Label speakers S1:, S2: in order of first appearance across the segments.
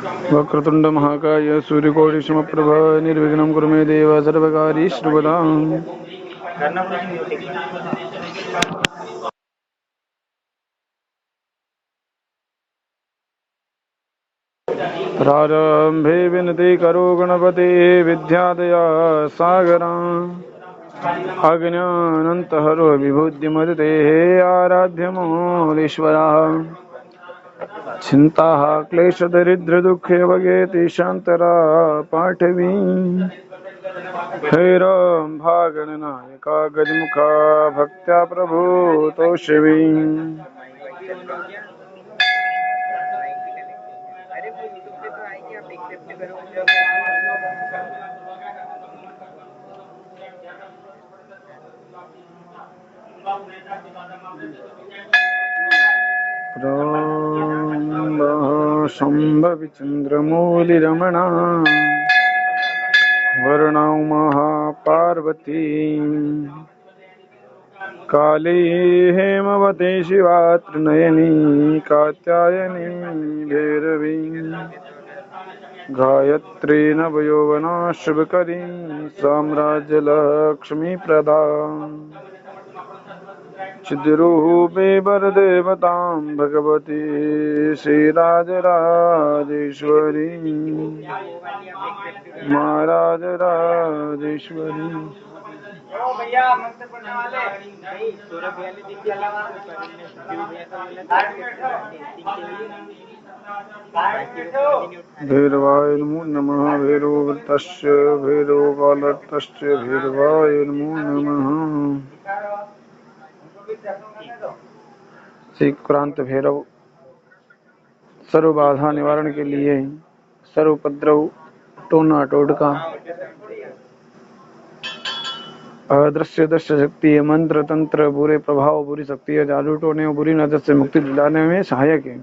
S1: वक्रतुंड महाकाय सूर्यकोटि समप्रभ निर्विघ्नं कुरु मे देव सर्वकार्येषु सर्वदा। प्रारंभे विनति करो गणपते विद्यादया सागरा अज्ञानन्तहरो विबुद्धिमतेः आराध्यमूलेश्वरा चिन्ताः क्लेशदरिद्रदुःखैवगेति शान्तरा पाठवी हैरम्भागणनायका गजमुखा भक्त्या प्रभूतोषवी शंभवि चंद्रमौलिरमणा वर्णौ महापार्वती काली हेमवती शिवा त्रिनयनी कात्यायनी भैरवी गायत्री नवयौवना शुभकरी साम्राज्यलक्ष्मी प्रदा चिद्रूपे वरदेवतां भगवती श्रीराजराजेश्वरी महाराजराजेश्वरी। भैरवाय नमो नमः। भैरवव्रतस्य भैरवकालर्तस्य भैरवाय नमो नमः। श्री क्रांत भैरव सर्व बाधा निवारण के लिए सर्व उपद्रव टोना टोटका अदृश्य दृश्य शक्ति मंत्र तंत्र बुरे प्रभाव बुरी शक्ति जादू टोने और बुरी नजर से मुक्ति दिलाने में सहायक है।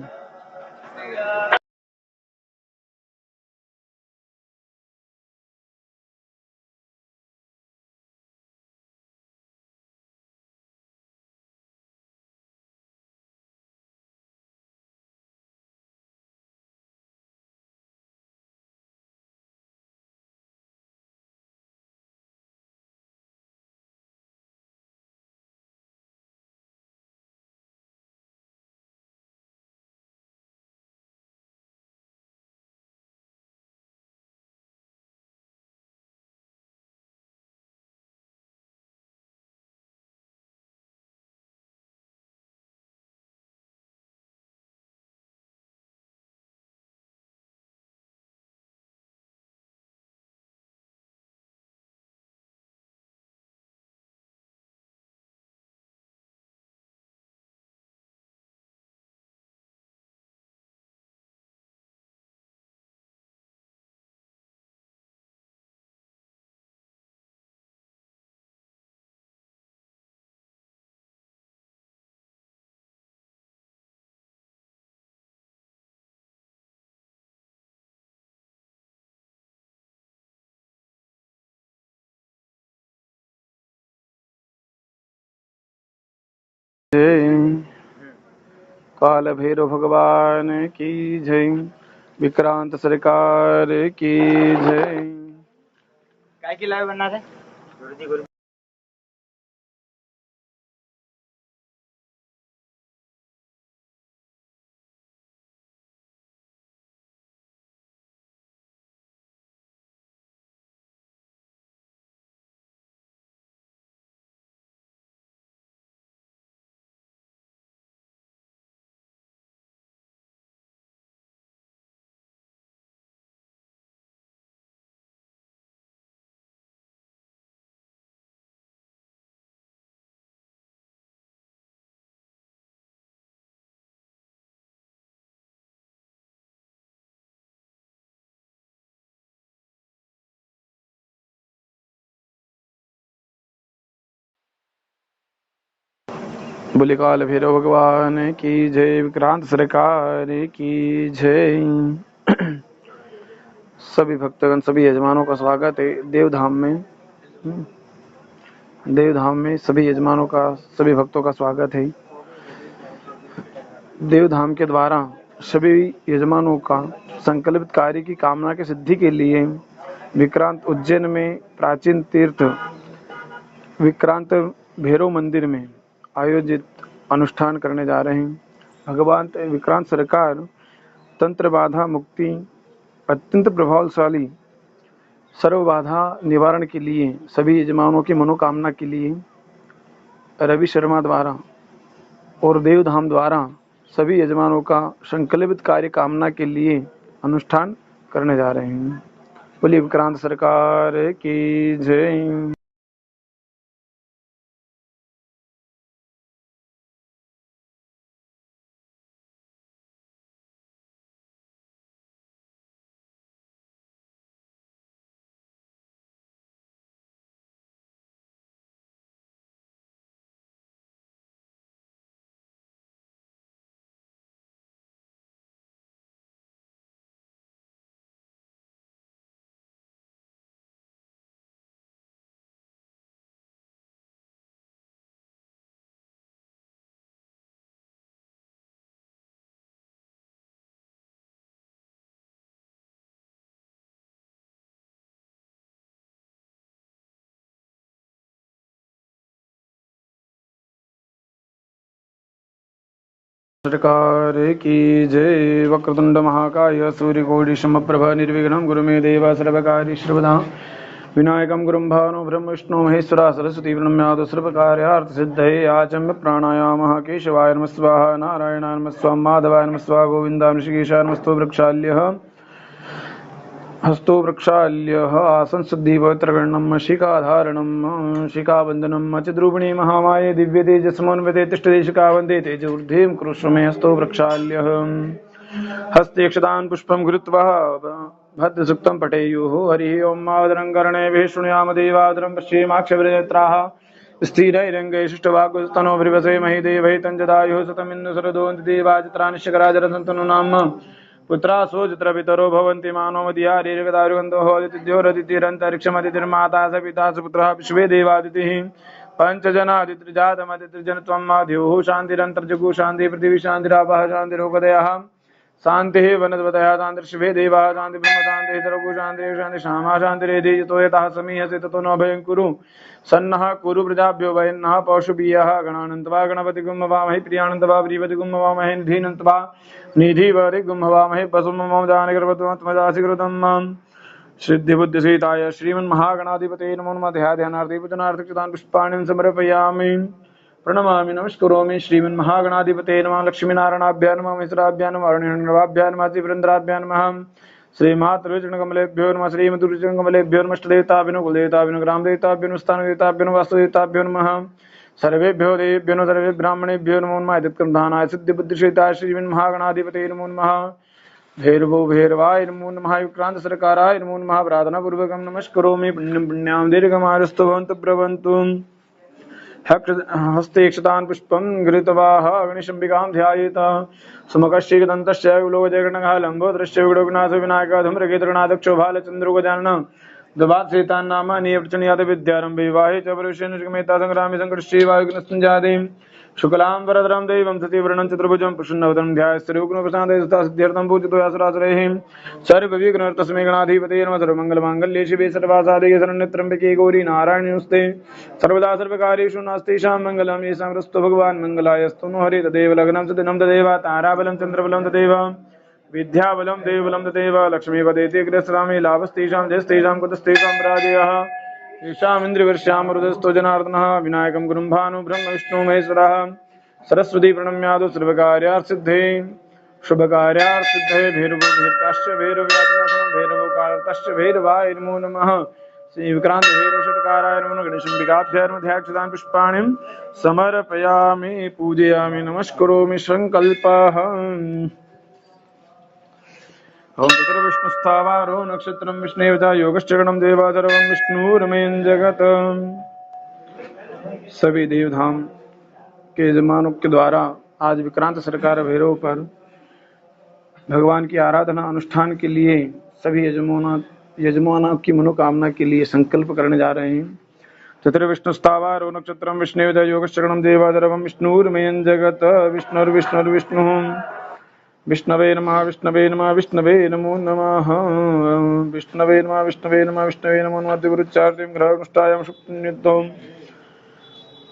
S1: काल भैरव भगवान की जय। विक्रांत सरकार की जय।
S2: काय की लाइव बनना थे
S1: बोले काल भैरव भगवान की जय। विक्रांत सरकार की जय। सभी भक्तगण सभी यजमानों का स्वागत है देवधाम में। देवधाम में सभी यजमानों का सभी भक्तों का स्वागत है। देवधाम के द्वारा सभी यजमानों का संकल्पित कार्य की कामना की सिद्धि के लिए विक्रांत उज्जैन में प्राचीन तीर्थ विक्रांत भैरव मंदिर में आयोजित अनुष्ठान करने जा रहे हैं। भगवान विक्रांत सरकार तंत्र बाधा मुक्ति अत्यंत प्रभावशाली सर्व बाधा निवारण के लिए सभी यजमानों की मनोकामना के लिए रवि शर्मा द्वारा और देवधाम द्वारा सभी यजमानों का संकल्पित कार्य कामना के लिए अनुष्ठान करने जा रहे हैं। बोलिए विक्रांत सरकार की जय। सरकार की जय। वक्रतुंड महाकाय सूर्यकोटि समप्रभ निर्विघ्नं कुरु मे देव सर्वकार्येषु सर्वदा विनायकं गुरुं भावनो ब्रह्म विष्णु महेश्वरा सरस्वती प्रणम्याद सर्वकार्यार्थ सिद्धये आचम्य प्राणायामः केशवाय नमः स्वाहा नारायणाय नमः स्वाहा माधवाय नमः स्वाहा गोविन्दाय ऋषिकेशाय नमस्तु वृक्षाल्यः हस्तो वृक्षाल्यः आसन शुद्धि पवित्रगणनम् शिखाधारणम् शिखाबन्धनम् अचिद्रूपिणी महामाये दिव्य तेजस्मोन्विते तिष्ठति शिखावन्दे तेजोर्ध्वं कुरुष्व मे हस्तो वृक्षाल्यः हस्ते क्षतान् पुष्पं घृत्वा भद्रसूक्तं पठेयुः हरिः ओं मादरं कर्णेभिः शृणुयाम देवादरं पश्येमाक्षभिर्नेत्राः स्थिरैरङ्गैः शिष्टवाक्स्तनोभिर्वसे महि देवैः तञ्जदायुः शतमिन्दु शरदोऽन्ति देवाचित्राणि शिखराजरसन्तनु नाम पुत्रासो जित्र पितरो भवन्ति मानो मदिहारिर्गदारुगन्धो होदितिरन्तरिक्षमदितिर्माता स पिता स पुत्रः विश्वे देवादितिः पञ्चजनादित्रिजातमदित्रिजनत्वं माध्योः शान्तिरन्तर्जगु शान्तिः पृथिवी शान्तिरापः शान्तिरोगदयः शान्तिः वनस्पतयः शान्तिर्शिवे देवाः शान्ति ब्रह्म शान्तिः सर्वगु शान्तिः शान्ति श्यामा शान्तिरेधि यतो यतः समीहसे ततो न भयं कुरु सन्नः कुरु प्रजाभ्यो वयन्नः पौषुभीयः गणानन्त्वा गणपतिगुं हवामहे प्रियानन्त्वा प्रियपतिगुं हवामहे निधीनन्त्वा निधिवरिगुं हवामहे पशुं मम दानकृतमत्मदासिकृतं माम् सिद्धिबुद्धिसहिताय श्रीमन्महागणाधिपतये नमो नमः। ध्यानार्थे पूजनार्थक्षतान् पुष्पाणि समर्पयामि। प्रणमामि नमस्करोमि। श्रीमन्महागणाधिपतये नमः। लक्ष्मीनारायणाभ्यां नमः। मिश्राभ्यां नमः। अरुणिर्नवाभ्यां नमः। श्रीवृन्दाभ्यां नमः। श्रीमातृचरणकमलेभ्यो नमः। श्रीमधुरचरणकमलेभ्यो नमः। इष्टदेवताभ्यो कुलदेवताभ्यो ग्रामदेवताभ्यो स्थानदेवताभ्यो वास्तुदेवताभ्यो नमः। सर्वेभ्यो देवेभ्यो नमः। सर्वे ब्राह्मणेभ्यो नमो नमः। यत्कृतदानाय सिद्धिबुद्धिसहिताय श्रीमन्महागणाधिपतये नमो नमः। भैरवो भैरवाय नमो नमः। विक्रांत सरकाराय नमो नमः। प्रार्थना पूर्वकं नमस्करोमि। पुण्यं पुण्यां दीर्घमायुस्तु भवन्तु ब्रवन्तु। हस्ते क्षतान् पुष्पं घृतवाः अग्निशम्बिकां ध्यायेत सुमुखश्रीदन्तस्य विलोकजगणः लम्बोदरस्य विडोगनाथ विनायकः धूम्रकेतुर्गणाध्यक्षो भालचन्द्रो गजाननः द्वादशेतान्नामानि प्रचनयात विद्यारम्भे वाहे च परुषेण जगमेता संग्रामे सङ्कटश्रीवायुघ्नसञ्जाते शुक्लां वरदरं देवं सतीवर्णं चतुर्भुजं प्रसन्नवदनं ध्यायस्तरूपप्रसादे सिद्ध्यर्थं पूजितो यासुरासुरैः सर्वविघ्नहर्तस्मै गणाधिपतये नमः। सर्वमङ्गलमाङ्गल्ये शिवे सर्वासाधिके शरण्यत्र्यम्बके गौरी नारायणी नमस्ते सर्वदा सर्वकार्येषु नास्तेषां मङ्गलं येषां हृस्तो भगवान् मङ्गलायस्तु नो हरे तदेव लग्नं सदिनं तदेव ताराबलं चन्द्रबलं तदेव विद्याबलं देवबलं तदेव लक्ष्मीपदेति ग्रस्रामि लाभस्तेषां जयस्तेषां कुतस्तेषां पराजयः ईशामिन्द्रिवर्ष्यां रुदस्तो जनार्दनः विनायकं गुरुं भानु ब्रह्म विष्णु महेश्वरः सरस्वती प्रणम्यादो सर्वकार्यार्थसिद्धे शुभकार्यार्थसिद्धे भैरवोऽभिहिताश्च भैरव्यात्मकं भैरवोकारतश्च भैरवाय नमो नमः। श्रीविक्रांत भैरवषट्काराय नमो नमः। गणेशम्बिकाभ्यां ध्याक्षतान् पुष्पाणि समर्पयामि पूजयामि नमस्करोमि सङ्कल्पः। ओम चतुर्विष्णुस्थावारो नक्षत्रं विष्णुदेवता योगश्चरणं देवा सर्वं विष्णुरमेन जगत। सभी देवधाम के यजमानों के द्वारा आज विक्रांत सरकार भैरव पर भगवान की आराधना अनुष्ठान के लिए सभी यजमानों की मनोकामना के लिए संकल्प करने जा रहे हैं। चतुर्विष्णुस्थावारो नक्षत्रं विष्णुदेवता योगश्चरणं देवा सर्वं विष्णुरमेन जगत। विष्णुर्विष्णुर्विष्णुः विष्णवे नमः विष्णवे नमः विष्णवे नमो नमः विष्णवे नमः विष्णवे नमः विष्णवे नमो नमः दिवृच्चार्तिं ग्रहनुष्ठायां शुक्नियुद्धं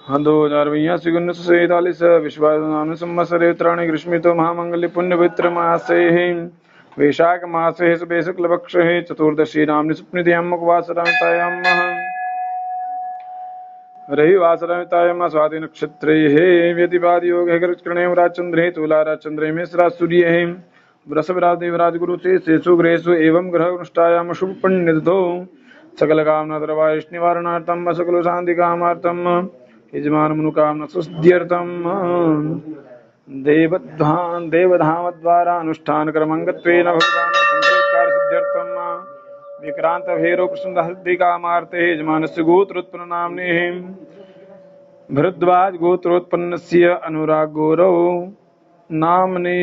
S1: 2042 विश्वावसु संवत्सरे उत्तरायणे ग्रीष्मितो महामंगल्य पुण्यपवित्र मासे वैशाख मासे शुभे शुक्लपक्षे चतुर्दशी नाम सुप्निध्यां मुखवासरातायां रविवासरातायां स्वाति नक्षत्रे व्यतिपाद योग कृष्णे राजचंद्रे तुला राजचंद्रे मेषराज सूर्य वृषभराज देवराज गुरु तेषु ग्रहेषु एवं ग्रह अनुष्ठायां शुभ पुण्यतिथौ सकल कामना द्रवाय निवारणार्थं सकल शांति कामार्थं यजमान मनुकामना सुसिद्ध्यर्थं देवधाम द्वारा अनुष्ठान क्रमंगत्वेन भगवान संकल्पकार सिद्ध्यर्थं विक्रांत भैरव प्रसन्न हृदय कामार्थे यजमानस्य गोत्रोत्पन्न नाम्ने भरद्वाज गोत्रोत्पन्नस्य अनुराग गौरव नाम्ने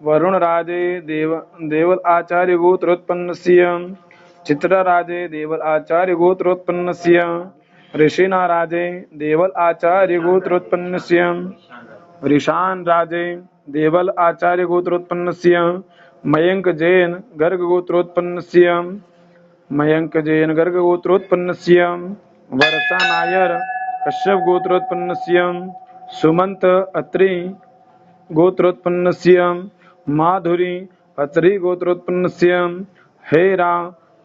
S1: वरुण राजे देवल आचार्य गोत्रोत्पन्नस्य चित्रा राजे देवल आचार्य गोत्रोत्पन्नस्य ऋषिना राजे देवल आचार्य गोत्रोत्पन्नस्य ऋषान राजे देवल आचार्य गोत्रोत्पन्नस्य मयंक जैन गर्ग गोत्रोत्पन्नस्य मयंक जैन गर्ग गोत्रोत्पन्नस्य वर्षा नायर कश्यप गोत्रोत्पन्नस्य सुमंत अत्रि गोत्रोत्पन्नस्य माधुरी अत्रि गोत्रोत्पन्नस्य हेरा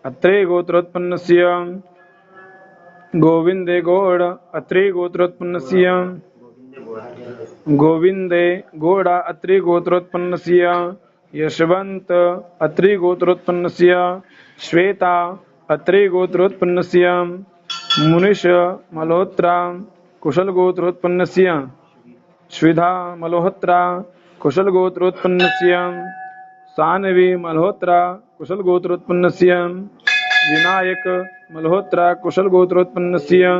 S1: अत्रि गोत्रोत्पन्नस्य गोविंदे गौड़ अत्रि गोत्रोत्पन्नस्य गोविंदे गौड़ा अत्रि गोत्रोत्पन्नस्य यशवंत अत्रि गोत्रोत्पन्नस्य श्वेता अत्रि गोत्रोत्पन्नस्य मुनिश मल्होत्रा कुशल गोत्रोत्पन्नस्य श्विधा मल्होत्रा कुशल गोत्रोत्पन्नस्य सानवी मल्होत्रा कुशल गोत्रोत्पन्नस्य विनायक मल्होत्रा कुशल गोत्रोत्पन्नस्य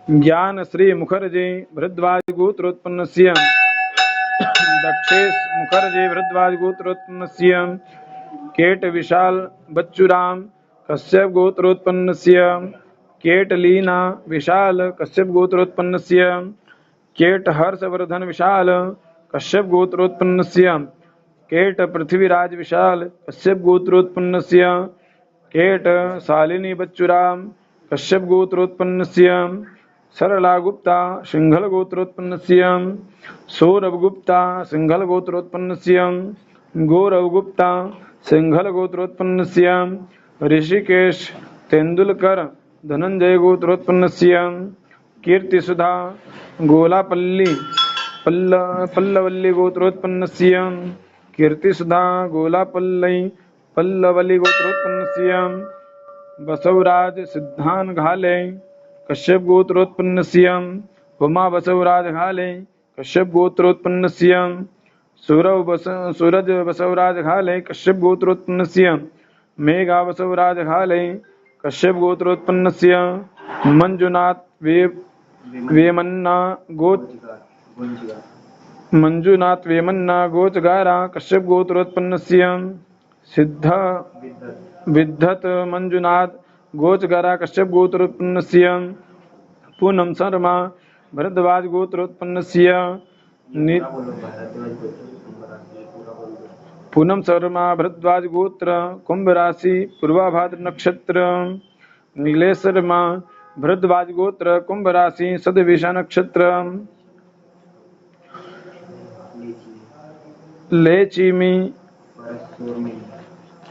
S1: ज्ञान श्री मुखर्जी भरद्वाज गोत्रोत्पन्नस्य दक्षेश मुखर्जी भरद्वाज गोत्रोत्पन्नस्य केट विशाल बच्चुराम कश्यप गोत्रोत्पन्नस्य केट लीना विशाल कश्यप गोत्रोत्पन्नस्य केट हर्षवर्धन विशाल कश्यप गोत्रोत्पन्नस्य केट पृथ्वीराज विशाल कश्यप गोत्रोत्पन्नस्य केट शालिनी बच्चुराम कश्यप गोत्रोत्पन्नस्य सरला गुप्ता सिंघल गोत्रोत्पन्नस्य सौरभ गुप्ता सिंघल गोत्रोत्पन्नस्य गौरव गुप्ता सिंघल गोत्रोत्पन्नस्य ऋषिकेश तेंदुलकर धनंजय गोत्रोत्पन्नस्य कीर्तिसुधा गोलापल्ली पल्लवल्ली गोत्रोत्पन्नस्य कीर्तिसुधा गोलापल्ली पल्लवल्ली गोत्रोत्पन्नस्य बसवराज सिद्धान घाले कश्यप गोत्रोत्पन्नस्य उमा बसवराज घाले कश्यप गोत्रोत्पन्नस्य सूरज बसवराज घाले कश्यप गोत्रोत्पन्नस्य मेघा बसवराज घाले कश्यप गोत्रोत्पन्नस्य मंजुनाथ वेमन्ना मंजुनाथ वेमन्ना गोचगारा कश्यप गोत्रोत्पन्नस्य सिद्ध विद्धत मंजुनाथ गोचगारा कश्यप गोत्रोत्पन्नस्य पूनम शर्मा भरद्वाज गोत्रोत्पन्नस्य पूनम शर्मा भरद्वाज गोत्र कुंभ राशि पूर्वाभाद्र नक्षत्र नीलेश शर्मा भरद्वाज गोत्र कुंभ राशि सदविषा नक्षत्र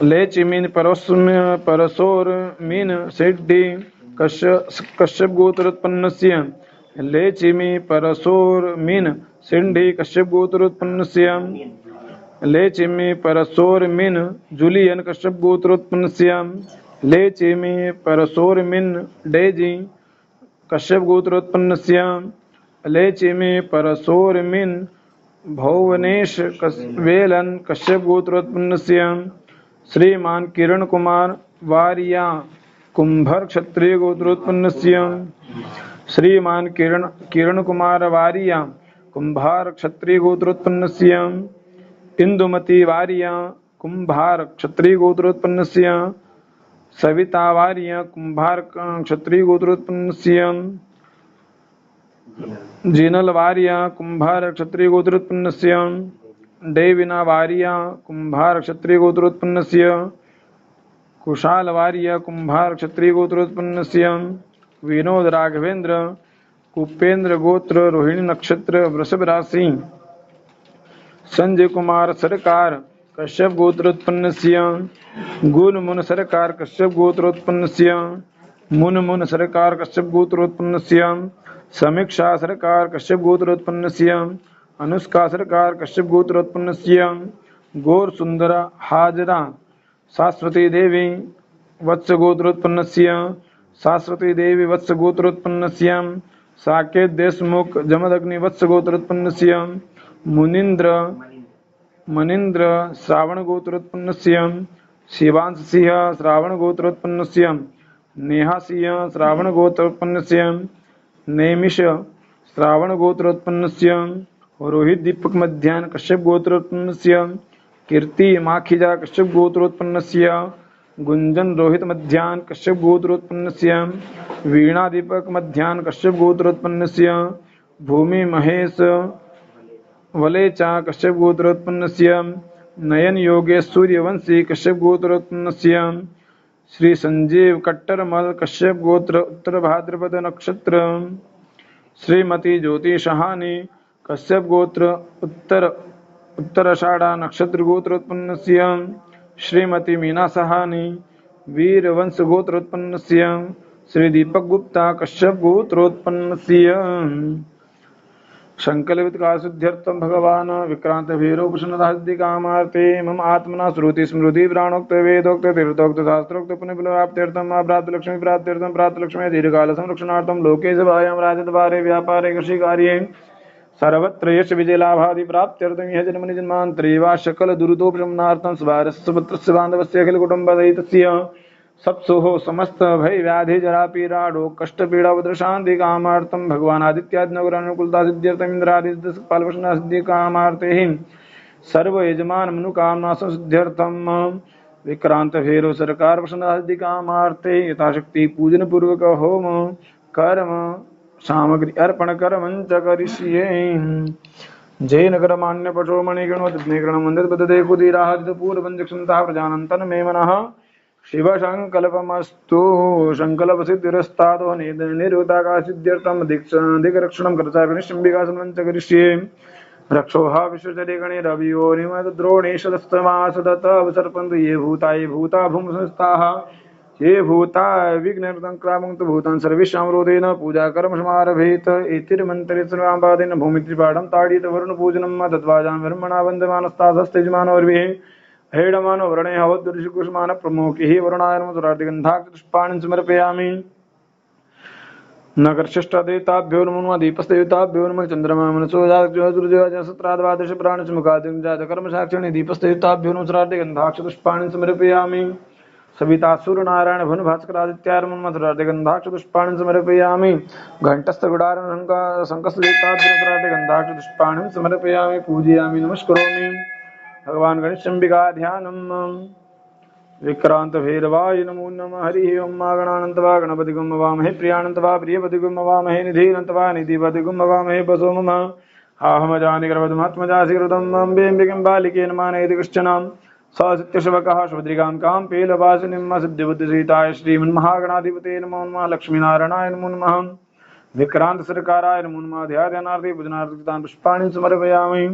S1: लेचिमीन परसोर मीन सिद्धि कश्यप गोत्रोत्पन्नस्य लेचिमी परसोर मीन सिंधी कश्यप गोत्रोत्पन्नस्य लेचिमी परसोर मिन जूलियन कश्यप गोत्रोत्पन्नस्य लेचिमी परसोर मिन डेजी कश्यप गोत्रोत्पन्नस्य लेचिमी परसोर मिन भुवनेश वेलन कश्यप गोत्रोत्पन्नस्य श्रीमान किरण कुमार वारिया कुंभर क्षत्रिय गोत्रोत्पन्नस्य श्रीमान किरण कुमार वारिया कुंभार क्षत्रिय गोत्रोत्पन्नस्य इंदुमती वारिया कुंभार क्षत्रिय गोत्रोत्पन्नस्य सविता वारिया कुंभार क्षत्रिय गोत्रोत्पन्नस्य जिनल वारिया कुंभार क्षत्रिय गोत्रोत्पन्नस्य देविनावार्य कुंभार क्षत्रिय गोत्रोत्पन्नस्य कुशालवार्य कुंभार क्षत्रिय गोत्रोत्पन्नस्य विनोद राघवेंद्र कुपेंद्र गोत्र रोहिणी नक्षत्र वृषभ राशि संजय कुमार सरकार कश्यप गोत्रोत्पन्नस्य गुण मुन सरकार कश्यप गोत्रोत्पन्नस्य मुन मुन सरकार कश्यप गोत्रोत्पन्नस्य समीक्षा सरकार कश्यप गोत्रोत्पन्नस्य अनुष्का सरकार कश्यप गोत्रोत्पन्नस्य गौर सुंदर हाजरा शाश्वती देवी वत्स गोत्रोत्पन्नस्य शाश्वती देवी वत्स गोत्रोत्पन्नस्य साकेत देशमुख जमदग्नि वत्स गोत्रोत्पन्नस्य मुनीन्द्र मनीन्द्र श्रावण गोत्रोत्पन्नस्य शिवांश सिंह श्रावण गोत्रोत्पन्नस्य नेहा सिंह श्रावण गोत्रोत्पन्नस्य नैमिष श्रावण गोत्रोत्पन्नस्य रोहित दीपक मध्यान कश्यप गोत्रोत्पन्नस्य कीर्ति माखिजा कश्यप गोत्रोत्पन्नस्य गुंजन रोहित मध्यान कश्यप गोत्रोत्पन्नस्य वीणा दीपक मध्यान कश्यप गोत्रोत्पन्नस्य भूमि महेश वलेचा कश्यप गोत्रोत्पन्नस्य नयन योगेश सूर्यवंशी कश्यप गोत्रोत्पन्नस्य श्री संजीव कट्टरमल कश्यप गोत्र उत्तर भाद्रपद नक्षत्र श्रीमती ज्योति शहानी कश्यप गोत्र उत्तराषाढ़ा नक्षत्र गोत्रोत्पन्नस्य श्रीमती मीना सहानी वीरवंश गोत्रोत्पन्नस्य श्री दीपक गुप्ता कश्यप गोत्रोत्पन्नस्य संकल्पित काशुद्ध्यर्थम भगवान विक्रांत भैरवभूषणदासिद्धि कामार्थे मम आत्मना श्रुति स्मृति प्राणोक्त वेदोक्त तीर्थोक्त शास्त्रोक्त पुण्यफलप्राप्त्यर्थम प्राप्त लक्ष्मी प्राप्त्यर्थम प्राप्त लक्ष्मी दीर्घकाल संरक्षणार्थम लोके सभायां राजद्वारे व्यापारे कृषि कार्ये सर्वत्र यश विजय लाभादि प्राप्त्यर्थम यह जन्मनि जन्मांतरे वा सकल दुरितोपशमनार्थम स्वारस्य पुत्रस्य बान्धवस्य अखिल कुटुम्बसहितस्य सप्सुः समस्त भय व्याधि जरा पीड़ा रोग कष्ट पीड़ा उद्र शांति कामार्थम भगवान आदित्यादि नगर अनुकूलता सिद्ध्यर्थम इंद्रादि पालवशना सिद्धि कामार्थे ही सर्व यजमान मनुकामना सिद्ध्यर्थम विक्रांत भैरव सरकार वशना सिद्धि कामार्थे यथाशक्ति पूजन पूर्वक होम कर्म सामग्री अर्पण कर्मंच करिष्ये जय नगर मान्य पशो मणिगणो तज्ञगण मंदिर बददे कुदीराहित पूर्वंजक्षंता प्रजानंतन मे मनः शिव संकल्पमस्तु संकल्प सिद्धिरस्तादो निरुताका सिद्ध्यर्थम दिक्रक्षणं कर्ता गणेशंबिकासनंच करिष्ये रक्षोहा विश्वचरे गणे रवियो निमद्रोणेशदस्तमासदत अवसर्पन्तु ये भूता भूमसंस्थाः ये भूता विघ्नक्रामंत भूतान् सर्वेषां रोधेन पूजा कर्म समारभेत एतिर्मन्त्रे सर्वाम्पादेन भूमित्रिपाठं ताडित वरुणपूजनं तद्वाजां ब्रह्मणा वन्दमानस्ताधस्तेजमानोर्भिः हेडमानो वर्णे हवद्दुर्षिकुष्मान प्रमुखिः वरुणाय नमः सुरादिगन्धाक्षपुष्पाणि समर्पयामि नगरशिष्टादेवताभ्यो नमो दीपस्देवताभ्यो नमः चन्द्रमा मनसोजासत्राद्वादश प्राणचमुखादिजातकर्मसाक्षिणे दीपस्देवताभ्यो नमः सुरादिगन्धाक्षपुष्पाणि समर्पयामि सवितासुरनारायण भनु भास्करादित्यार्मन् मधुरादिगन्धाक्षपुष्पाणि समर्पयामि घण्टस्थगुडारं शङ्कस्देवताभ्यो समर्पयामि पूजयामि नमस्करोमि भगवान गणेशंबिका ध्यानम विक्रांत भैरवाय नमो नमः हरि ओम गणानंतवा गणपतिगुम वामहे प्रियानंतवा प्रियपतिगुम वामहे निधिनंतवा निधिपतिगुम वामहे बसो मम आहमजानि गर्भधमात्मजासिकृतम् अम्बेऽम्बिकं बालिकेन मानयति कश्चन सत्यशवकः शुभद्रिकां कां पेलवासिनीं सिद्धिबुद्धिसीताय श्रीमन्महागणाधिपते नमो नमः लक्ष्मीनारायणाय नमो नमः विक्रांत सरकाराय नमो नमः ध्यानार्थे पूजनार्थं पुष्पाणि समर्पयामि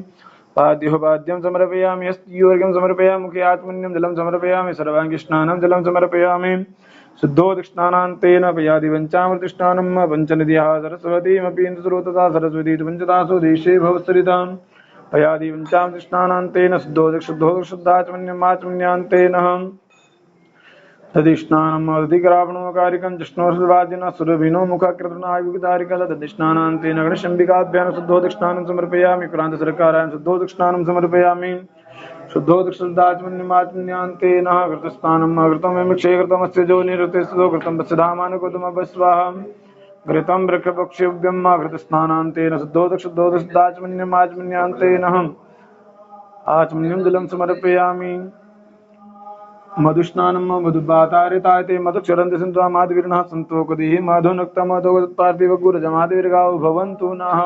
S1: पाद्यो पाद्यं समर्पयामि हस्तियोर्घ्यं समर्पयामि मुखे आत्मन्यं जलं समर्पयामि सर्वाङ्गीस्नानं जलं समर्पयामि शुद्धोदकस्नानान्तेन पयादिपञ्चामृतस्नानं पञ्चनद्याः सरस्वतीमपि स्रोतसा सरस्वती पञ्चदासु देशे भवत्सरितां पयादिपञ्चामृतस्नानान्तेन शुद्धोदकशुद्धाचमन्यमाचमन्यान्तेन तदिस्नानं दधिग्रावणोकारिकं जिष्णोर्वादिनः सुरभिनो मुखकृतनायुगधारिकं तदिस्नानान्तेन गणेशंबिकाभ्यां शुद्धोदकस्नानं समर्पयामि क्रान्तसर्काराय शुद्धोदकस्नानं समर्पयामि शुद्धोदकशुद्धाचमन्यमाचमन्यान्तेन घृतस्नानं घृतमेमिक्षे घृतमस्य जो निरृतेस्तो घृतं वत्सधामानुकुतमभस्वाहं घृतं वृक्षपक्षिभ्यं घृतस्नानान्तेन शुद्धोदकशुद्धोदकशुद्धाचमन्यमाचमन्यान्तेन आचमन्यं जलं समर्पयामि मधुस्नानं मधुबातारितायते मधुक्षरन्ति सन्त्वा माधवीर्णः सन्तोकदिः मधुनक्तमधोगत्पार्थिव गुरजमादिर्गावो भवन्तु नः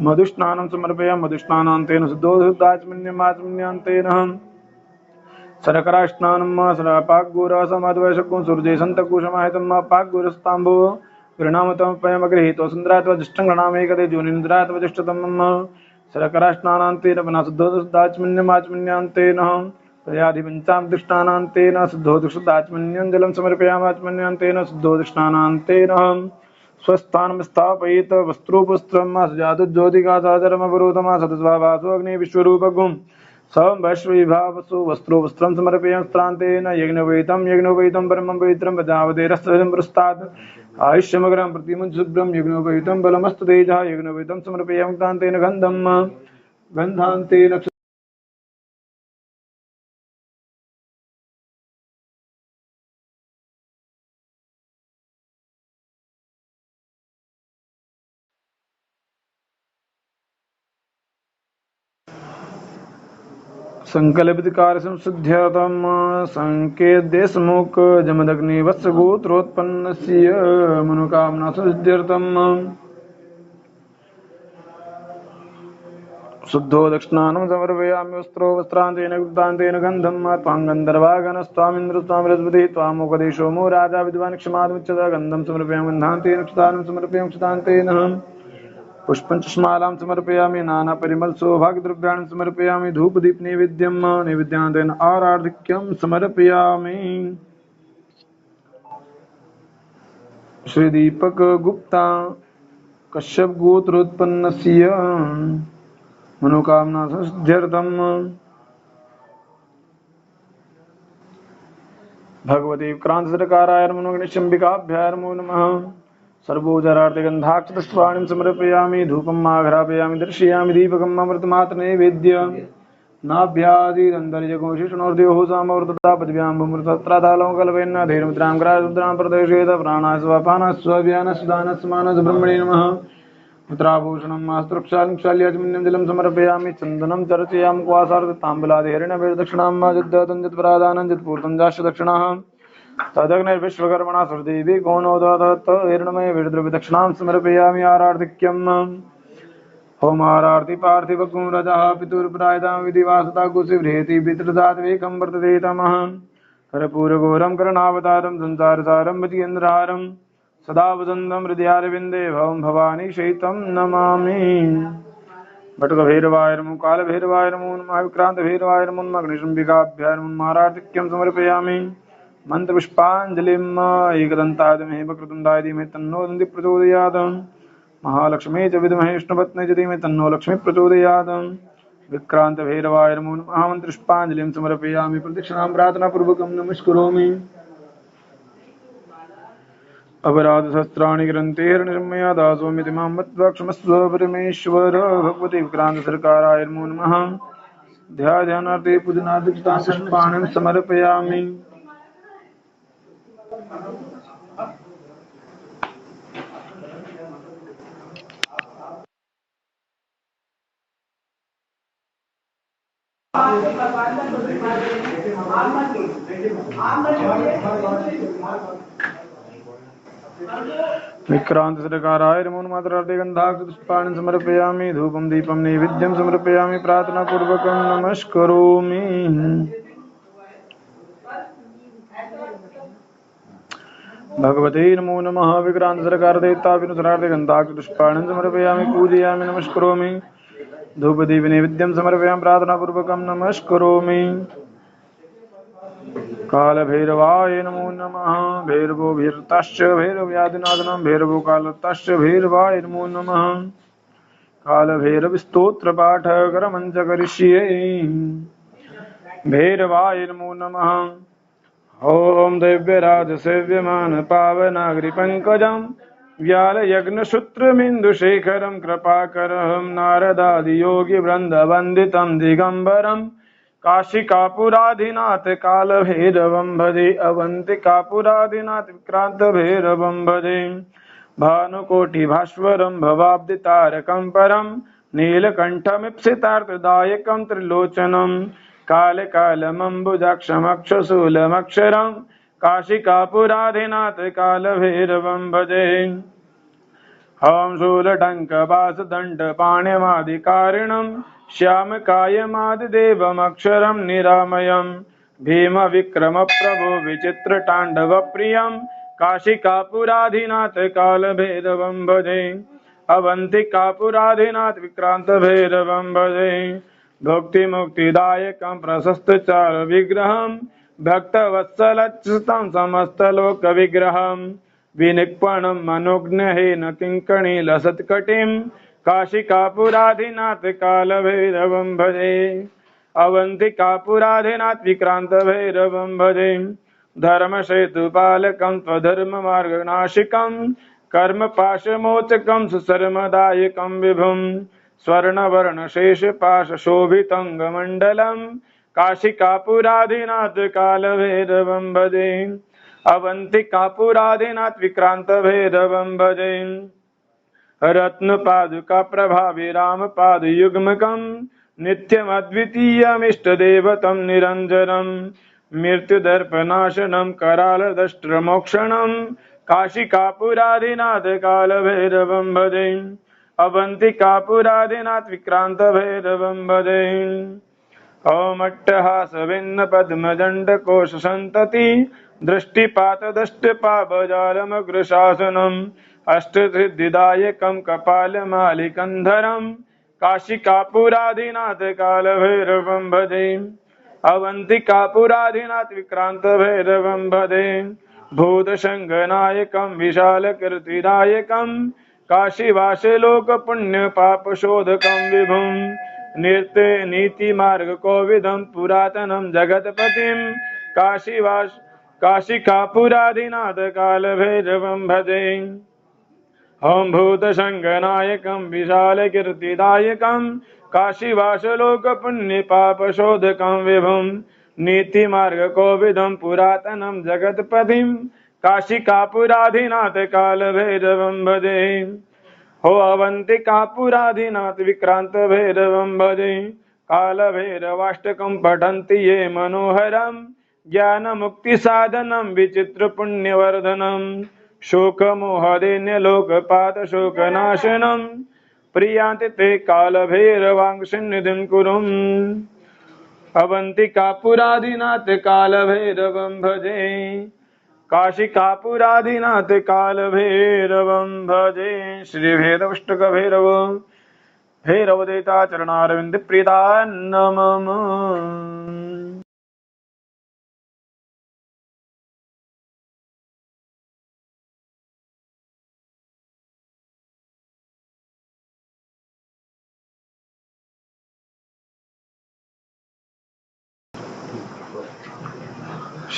S1: मधुस्नानं समर्पयामि मधुस्नानान्तेन शुद्धोदकाचमन्यमाचमन्यान्तेन शर्करास्नानं शरापाग्गुरसमद्वैशकुं सूर्ये सन्तकुशमाहितं पाग्गुरस्ताम्बो परिणामतमपयमगृहीतोऽसुन्दरात्वजिष्टं गणामेकदे जोनिन्द्रात्वजिष्टतं शर्करास्नानान्तेन पुनः शुद्धोदकाचमन्यमाचमन्यान्तेन प्रयाधिपञ्चामृतस्नानान्तेन शुद्धोदकशुद्धाचमन्यञ्जलं समर्पयामाचमन्यान्तेन शुद्धोदकस्नानान्तेन स्वस्थानं स्थापयित वस्त्रोपस्त्रं सजातुज्योतिकासाचरमवरोधमा सतस्वाभासो अग्नि विश्वरूपगुं सवैश्वभावसु वस्त्रोपस्त्रं समर्पयामस्त्रान्तेन यज्ञोपवीतं परमं पवित्रं प्रजापतेरस्तं पुरस्तात् आयुष्यमग्रं प्रतिमुञ्चुभ्रं यज्ञोपवीतं बलमस्तु तेजः यज्ञोपवीतं समर्पयामस्त्रान्तेन गन्धान्तेन संकल्पितकार संशुद्ध्यतम संकेत देशमुख जमदग्नि वत्सगोत्रोत्पन्नस्य मनोकामना संशुद्ध्यर्थम शुद्धो दक्षिणानं समर्पयामि वस्त्रो वस्त्रान्तेन कृतान्तेन गन्धं त्वां गन्धर्वागणस्त्वामिन्द्र त्वां बृहस्पतिः त्वामुपदेशो मो राजा विद्वान् क्षमादमुच्यते गन्धं समर्पयामि गन्धान्तेन क्षतानं समर्पयामि क्षतान्तेन पुष्पञ्चमालां समर्पयामि नानापरिमलसौभाग्यद्रव्याणि समर्पयामि धूपदीप नैवेद्यान्तेन आराधिक्यं समर्पयामि श्रीदीपक गुप्ता कश्यप गोत्रोत्पन्नस्य मनोकामना संसिद्ध्यर्थम भगवती विक्रांत सरकाराय नमो गणेशंबिकाभ्याय नमो नमः सर्वोजरार्तिगन्धाक्षतस्वाणीं समर्पयामि धूपं आघ्रापयामि दर्शयामि दीपकम् अमृतमात्रनैवेद्य नाभ्यादिरन्तर्यघोषिष्णोर्द्योः सामवर्तता पदव्यां भूमृतत्रादालं कल्पयन्न धैर्यमुद्रां ग्रासमुद्रां प्रदर्शयेत प्राणाः स्वपानः स्वव्यानः सुदानः समानः ब्रह्मणे नमः मुद्राभूषणं मास्त्रक्षालिक्षाल्याचमन्यं जलं समर्पयामि चन्दनं चर्चयामि क्वासार्धताम्बुलादिहरिणवेददक्षिणां जद्दतं जत्पूर्तं जाश्च दक्षिणाः तदग्निर्विश्वकर्मणा सुरदेवी गौणोदत्त हिरण्मय वीरद्रव्यदक्षिणां समर्पयामि आरार्धिक्यम् होमारार्ति पार्थिवकुं रजः पितुर्प्रायतां विधिवासता कुशिव्रेति पितृदात्वेकं वर्तते तमः कर्पूरघोरं करणावतारं संसारसारं भजेन्द्रहारं सदा वसन्तं हृदयारविन्दे भवं भवानी शयितं नमामि भटकभैरवाय नमो कालभैरवाय नमो नमः विक्रान्तभैरवाय नमो नमः गणेशम्बिकाभ्यां नमो आरार्धिक्यं समर्पयामि मंत्रपुष्पाञ्जलिम् एकदन्ताय वक्रतुण्डाय धीमहि तन्नो दन्ति प्रचोदयात् महालक्ष्मी च विद्महे विष्णुपत्न्यै च धीमहि तन्नो लक्ष्मी प्रचोदयात् विक्रान्तभैरवाय नमो नमः मंत्रपुष्पाञ्जलिं समर्पयामि प्रदक्षिणां प्रार्थनापूर्वकं नमस्करोमि अपराधसहस्राणि ग्रन्थे हिरण्यमया दासोऽमिति मां मत्वा क्षमस्व परमेश्वर भगवते विक्रान्तसरकाराय नमो नमः ध्यानार्थे पूजनादिष्टां पुष्पाणिं समर्पयामि विक्रांत सरकाराय नमो नमः गन्धाक्षपुष्पाणि समर्पयामि धूपं दीपं नैवेद्यं समर्पयामि प्रार्थनापूर्वकं नमस्करोमि भगवते नमो नमः विक्रांत सरकार देवता विनुसरार्थे गन्धाक्षपुष्पाणि समर्पयामि पूजयामि नमस्करोमि धूपदीप नैवेद्यं समर्पयामि प्रार्थनापूर्वकं नमस्करोमि कालभैरवाय नमो नमः भैरवो भीरतश्च भैरव्यादिनादनं भैरवो कालतश्च भैरवाय नमो नमः कालभैरवस्तोत्रपाठ करमञ्च करिष्ये भैरवाय नमो नमः ॐ दैव्यराजसेव्यमान पावनाग्रिपङ्कजं व्यालयज्ञसूत्रमिन्दुशेखरं कृपाकरं नारदादियोगिवृन्दवन्दितं दिगम्बरं काशिकापुराधिनाथ कालभैरवं भजे अवन्तिकापुराधिनाथ विक्रान्तभैरवं भजे भानुकोटिभास्वरं भवाब्दितारकं परं नीलकण्ठमीप्सितार्थदायकं त्रिलोचनं कालकालमम्बुजाक्षमक्षशूलमक्षरं काशिकापुराधिनाथ कालभैरवं भजे हम शूलटङ्कवासदण्डपाणिमादिकारिणं श्यामकायमादिदेवमक्षरं निरामयं भीमविक्रमप्रभो विचित्रताण्डवप्रियं काशिकापुराधिनाथ कालभैरवं भजे अवन्तिकापुराधिनाथ विक्रान्तभैरवं भजे भुक्तिमुक्तिदायकं प्रशस्तचारुविग्रहं भक्तवत्सलच्युतं समस्तलोकविग्रहं विनिक्पणं मनोज्ञहेन किङ्कणीलसत्कटिं काशिकापुराधिनाथ कालभैरवं भजे अवन्तिकापुराधिनाथ विक्रान्तभैरवं भजे धर्मसेतुपालकं स्वधर्ममार्गनाशिकं कर्मपाशमोचकं सुशर्मदायकं विभुं स्वर्णवर्णशेषपाशशोभितङ्गमण्डलं काशिकापुराधिनाथ कालभैरवं भजे अवन्तिकापुराधिनाथ विक्रान्तभैरवं भजे रत्नपादुकाप्रभावी रामपादयुग्मकं नित्यमद्वितीयमिष्टदेवतं निरञ्जनं मृत्युदर्पनाशनं करालदष्ट्रमोक्षणं काशिकापुराधिनाथ कालभैरवं भजे अवन्तिकापुराधिनाथ विक्रान्तभैरवं भजे ओमट्टहासभिन्नपद्मदण्डकोशसन्तति दृष्टिपातदष्टपावजालमग्रशासनम् अष्टसिद्धिदायकं कपालमालिकन्धरं काशिकापुराधिनाथ कालभैरवं भजे अवन्तिकापुराधिनाथ विक्रान्तभैरवं भजे भूतशङ्गनायकं विशालकीर्तिदायकं काशीवासलोकपुण्यपापशोधकं विभुं नृत्य नीतिमार्गकोविदं पुरातनं जगत्पतिं काशिकापुराधिनाथ कालभैरवं भजे ॐ भूतशङ्गनायकं विशालकीर्तिदायकं काशीवासलोकपुण्यपापशोधकं विभुं नीतिमार्गकोविदं पुरातनं जगत्पतिं काशिकापुराधिनाथ कालभैरवं भजे हो अवन्तिकापुराधिनाथ विक्रान्तभैरवं भजे कालभैरवाष्टकं पठन्ति ये मनोहरं ज्ञानमुक्तिसाधनं विचित्रपुण्यवर्धनं शोकमोहदैन्यलोकपातशोकनाशनं प्रियान्ति ते कालभैरवाङ्घ्रिनिधिं कुरुम् अवन्तिकापुराधिनाथ कालभैरवं भजे काशिकापुराधिनाथ कालभैरवं भजे श्री भैरवष्टक भैरव भैरवदेता चरणारविन्द प्रीता नमः।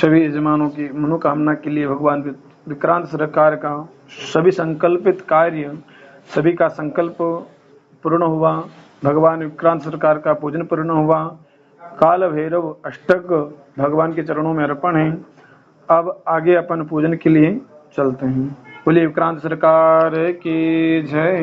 S1: सभी यजमानों की मनोकामना के लिए भगवान विक्रांत सरकार का सभी संकल्पित कार्य सभी का संकल्प पूर्ण हुआ। भगवान विक्रांत सरकार का पूजन पूर्ण हुआ। काल भैरव अष्टक भगवान के चरणों में अर्पण है। अब आगे अपन पूजन के लिए चलते हैं। बोलिए विक्रांत सरकार की जय।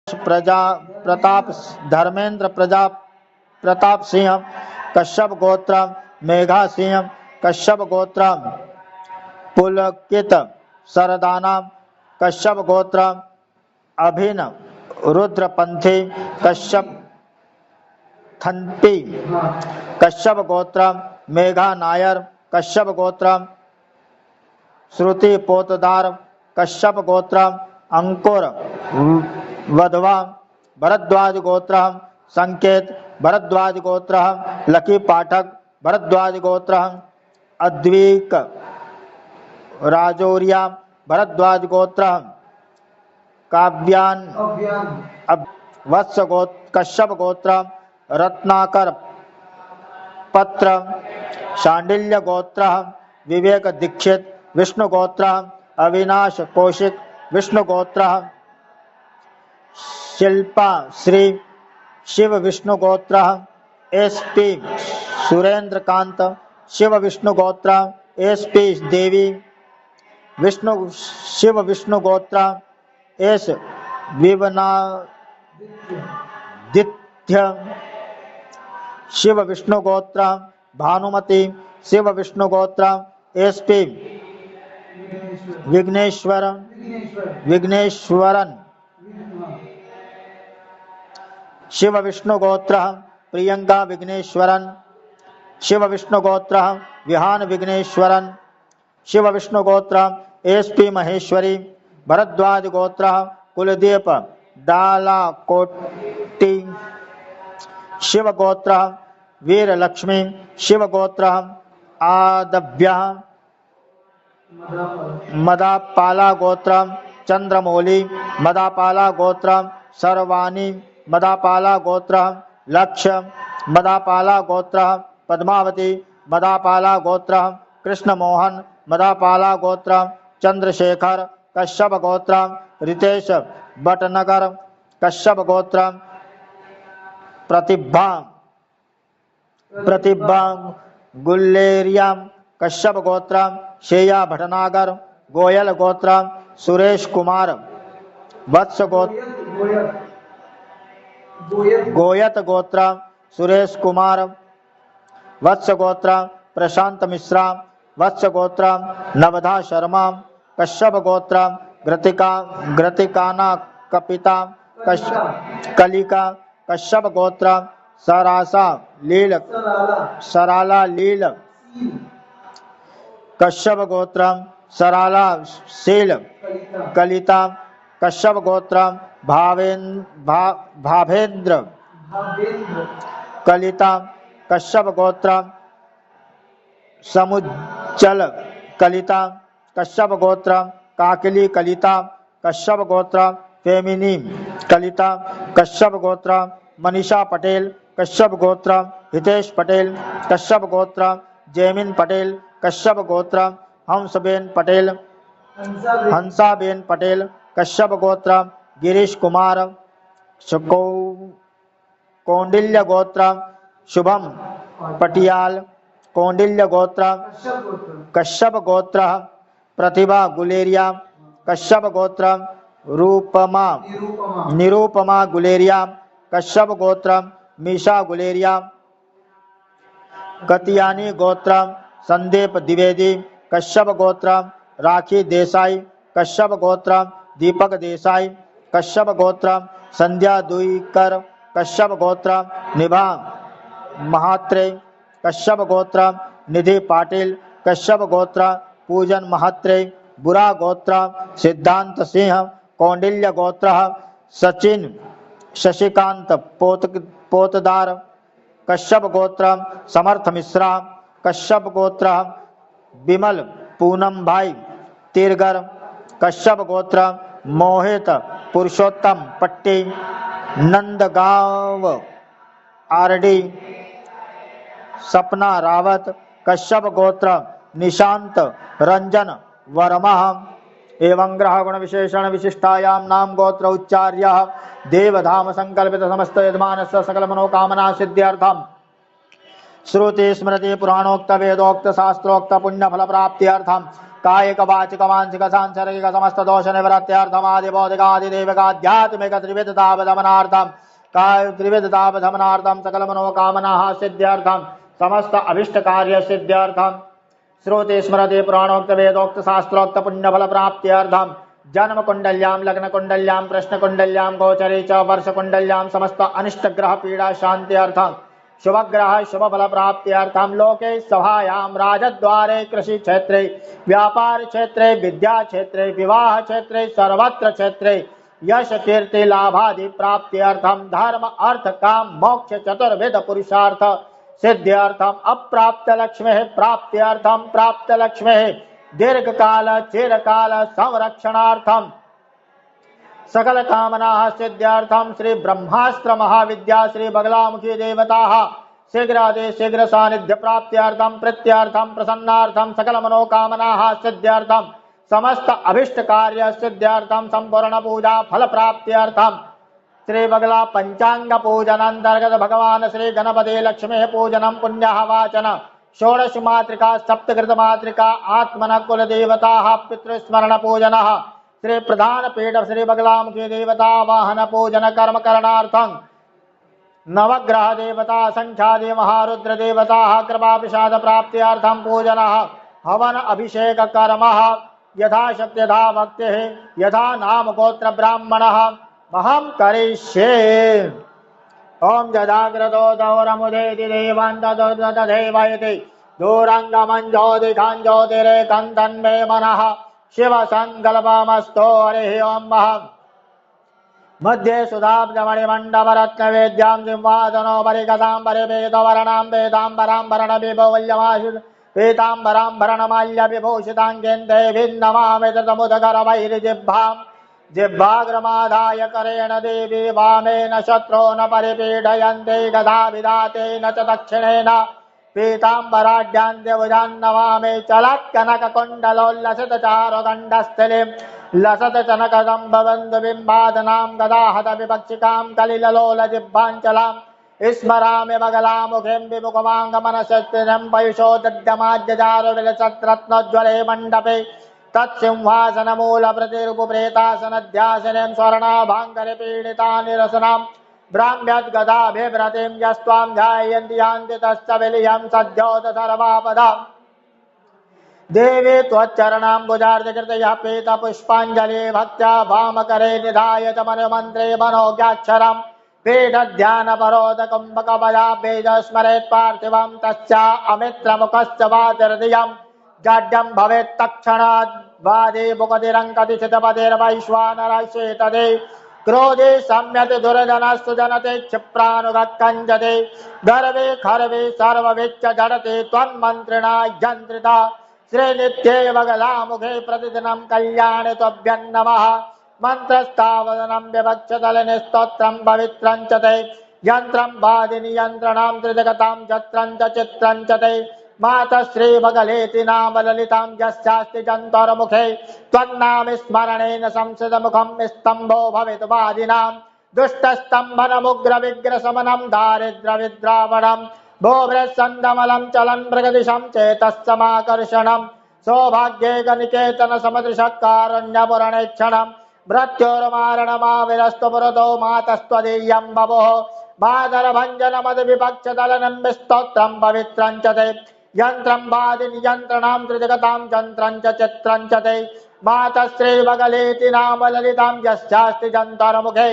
S3: प्रजा प्रताप धर्मेंद्र प्रजा प्रताप सिंह कश्यप गोत्र मेघा सिंह कश्यप गोत्र पुलकित सरदाना कश्यप गोत्र अभिन रुद्रपंथी कश्यप थंपी कश्यप गोत्र मेघा नायर कश्यप गोत्र श्रुति पोतदार कश्यप गोत्र अंकुर वधवा भरद्वाज गोत्र संकेत भरद्वाज गोत्र लकी पाठक भरद्वाज गोत्र अद्वीक राजौरिया भरद्वाज गोत्र काव्यान वत्स गोत्र कश्यप गोत्र रत्नाकर पत्र शांडिल्य गोत्र विवेक दीक्षित विष्णु गोत्र अविनाश कौशिक विष्णु गोत्र शिल्पा श्री शिव विष्णु गोत्र एसपी सुरेंद्र कांत शिव विष्णु गोत्र एसपी देवी विष्णु शिव विष्णु गोत्र एस विवनादित्य शिव विष्णु गोत्र भानुमति शिव विष्णु गोत्र एसपी विघ्नेश्वरन शिव विष्णु गोत्र प्रियंका विघ्नेश्वरन शिव विष्णु गोत्र विहान विघ्नेश्वरन शिव विष्णु गोत्र एसपी महेश्वरी भरद्वाज गोत्र कुलदीप डाला कोटि शिव गोत्र वीर लक्ष्मी शिव गोत्र आदव्य मदापाला गोत्र चंद्रमौली मदापाला गोत्र सर्वाणी मदापाला गोत्र लक्ष्य मदापाला गोत्र पद्मावती मदापाला गोत्र कृष्णमोहन मदापाला गोत्र चंद्रशेखर कश्यप गोत्र रितेश भटनगर कश्यप गोत्र प्रतिभा गुल्लेरिया कश्यप गोत्र शेया भटनागर गोयल गोत्र सुरेश कुमार वत्स गोयत गोत्र सुरेश कुमार वत्स गोत्र प्रशांत मिश्रा वत्स गोत्र नवधा शर्मा कश्यप गोत्र ग्रतिकाना कपिता कलिका कश्यप गोत्र सराला लील कश्यप गोत्र सराला शील कलिता कश्यप गोत्र भावेन्द्र कलिता कश्यप गोत्र समुज्जल कलिता कश्यप गोत्र काकली कलिता कश्यप गोत्र फेमिनी कलिता कश्यप गोत्र मनीषा पटेल कश्यप गोत्र हितेश पटेल कश्यप गोत्र जैमिन पटेल कश्यप गोत्र हंसबेन पटेल हंसाबेन पटेल कश्यप गोत्र गिरीश कुमार कौंडिल्य गोत्र शुभम पटियाल कौंडिल्य गोत्र कश्यप गोत्र प्रतिभा गुलेरिया कश्यप गोत्र निरूपमा गुलेरिया कश्यप गोत्र मीशा गुलेरिया कतियानी गोत्र संदीप द्विवेदी कश्यप गोत्र राखी देसाई कश्यप गोत्र दीपक देसाई कश्यप गोत्र संध्या दुईकर कश्यप गोत्र निभा महात्रे कश्यप गोत्र निधि पाटिल कश्यप गोत्र पूजन महात्रे बुरा गोत्र सिद्धांत सिंह कौंडिल्य गोत्र सचिन शशिकांत पोतदार कश्यप गोत्र समर्थ मिश्रा कश्यप गोत्र विमल पूनम भाई तिरगर कश्यप गोत्र मोहित पुरुषोत्तम पट्टी नंदगांव आरडी सपना रावत कश्यप गोत्र निशांत रंजन वर्मा एवं ग्रह गुण विशेषण विशिष्टायां नाम गोत्र उच्चार्य देवधाम संकल्पित समस्त यजमानस्य सकल मनोकामना सिद्ध्यर्थम श्रुति स्मृति पुराणोक्त वेदोक्त शास्त्रोक्त पुण्य फल प्राप्त्यर्थम कायिक वाचिक मानसिक सांसर्गिक समस्त दोष निवृत्त्यर्थम आदि बौद्धिक आदि देविक आध्यात्मिक त्रिविधतापधमनार्थम काय त्रिविधतापधमनार्थम सकल मनोकामना सिद्ध्यर्थम समस्त अभिष्ट कार्य सिद्ध्यर्थम श्रुति स्मृति पुराणोक्त वेदोक्त शास्त्रोक्त पुण्य फल प्राप्त्यर्थम जन्म कुंडल्यां लग्न कुंडल्यां प्रश्न कुंडल्यां गोचरे च वर्ष कुंडल्यां समस्त अनिष्ट ग्रह पीड़ा शांत्यर्थम शुभग्रह शुभफल प्राप्त्यर्थं लोके सभायां राजद्वारे कृषि क्षेत्रे व्यापार क्षेत्रे विद्या क्षेत्रे विवाह क्षेत्रे सर्वत्र क्षेत्रे यश कीर्ति लाभादि प्राप्त्यर्थं धर्म अर्थ काम मोक्ष चतुर्विध पुरुषार्थ सिद्ध्यर्थम अप्राप्त लक्ष्मी प्राप्त्यर्थम प्राप्त लक्ष्मी दीर्घ काल चिरकाल संरक्षणार्थम सकल कामना सिद्ध्यर्थम श्री ब्रह्मास्त्र महाविद्या श्री बगलामुखी देवता शीघ्रादि शीघ्र सानिध्य प्राप्त्यर्थम प्रीत्यर्थम प्रसन्नार्थम सकल मनोकामना सिद्ध्यर्थम समस्त अभिष्ट कार्य सिद्ध्यर्थम संपूर्ण पूजा फल प्राप्त्यर्थम श्री बगला पंचांग पूजन अंतर्गत भगवान श्री गणपति लक्ष्मी पूजनम पुण्य वाचन षोडश मातृका सप्तकृत मातृका आत्मन कुल देवता पितृस्मरण पूजन श्री प्रधान पीठ श्री बगलामुखी देवता वाहन पूजन कर्म करणार्थं नवग्रह देवता संख्यादि महारुद्र देवता कृपा प्रसाद प्राप्त्यर्थं पूजन हवन अभिषेक कर्म यथाशक्ति यथा भक्ति यथा नाम गोत्र ब्राह्मण महं करिष्ये। ओम जदाग्रतो दौरमुदेति देवान्तदेवयति दूरंगमंजोति कांजोतिरे कंदन्मे मनः शिव संकल्पमस्तो हरिः ओम मध्ये सुधाब्जमणिमण्डप रत्नवेद्यां सिंहासनो परिगतां परिवेदवर्णां वेदाम्बरां वर्णविभवल्यमाशु पीताम्बरां वर्णमाल्य विभूषितां केन्दे भिन्नमामि तमुदकरवैर्जिह्वां जिह्वाग्रमादाय करेण देवी वामेन शत्रो न परिपीडयन्ते गदा विधातेन च दक्षिणेन पीताम्बराढ्यान्त्यभुजान्नमामि चलत्कनककुण्डलोल्लसित चारुगण्डस्थलिं लसत चनकदम्बबन्धु बिम्बादनां गदाहत विपक्षिकां कलिललोलजिह्वाञ्चलां स्मरामि बगलामुखीं विमुखमाङ्गमनशस्त्रिं पयुषो दद्यमाद्यजारुविलसत्रत्नोज्ज्वले मण्डपे तत्सिंहासनमूलप्रतिरूपप्रेतासनध्यासनं स्वर्णाभाङ्गरिपीडितानिरसनां ब्राह्म्यद्गदाभिभ्रतिं यस्त्वां ध्यायन्ति यान्ति तस्य विलियं सद्योत सर्वापदाम् देवी त्वच्चरणाम्बुजार्धकृतयः पीतपुष्पाञ्जलि भक्त्या वामकरे निधाय च मनुमन्त्रे मनोज्ञाक्षरम् पीठध्यानपरोदकुम्भकपदाभ्येज स्मरेत् पार्थिवं तस्या अमित्रमुखश्च वातिर्धियं जाड्यं भवेत् तत्क्षणात् वादे मुखतिरङ्कति चितपतिर्वैश्वानरश्वेतदे क्रोधे सम्यति दुर्जनस्तु जनते क्षिप्रानुगक्कञ्जते गर्वे खर्वे सर्वविच्च जडते त्वन्मन्त्रिणा यन्त्रिता श्रीनित्ये बगलामुखे प्रतिदिनं कल्याणे त्वभ्यं नमः मन्त्रस्तावदनं विवक्षतलिनि स्तोत्रं पवित्रं च ते यन्त्रं वादिनियन्त्रणां त्रिजगतां जत्रं च चित्रं च ते माता श्रीबगलेति नाम ललितां यस्यास्ति जन्तोर्मुखे त्वन्नाम स्मरणेन संसदमुखं स्तम्भो भवेत् वादिनां दुष्टस्तम्भनमुग्रविग्रशमनं दारिद्र्यविद्रावणं भोभृत्सन्दमलं चलन् प्रगतिशं चेतस्समाकर्षणं सौभाग्ये गनिकेतन समदृशकारुण्यपूरणेक्षणं मृत्योर्मारणमाविरस्तु पुरतो मातस्त्वदीयं बभोः बादरभञ्जनमद्विपक्षदलनं स्तोत्रं पवित्रं च ते यन्त्रं वादिनियन्त्रणां त्रिजगतां जन्त्रं च चित्रं च ते माता श्रीबगलेति नाम ललितां यस्यास्ति जन्तोर्मुखे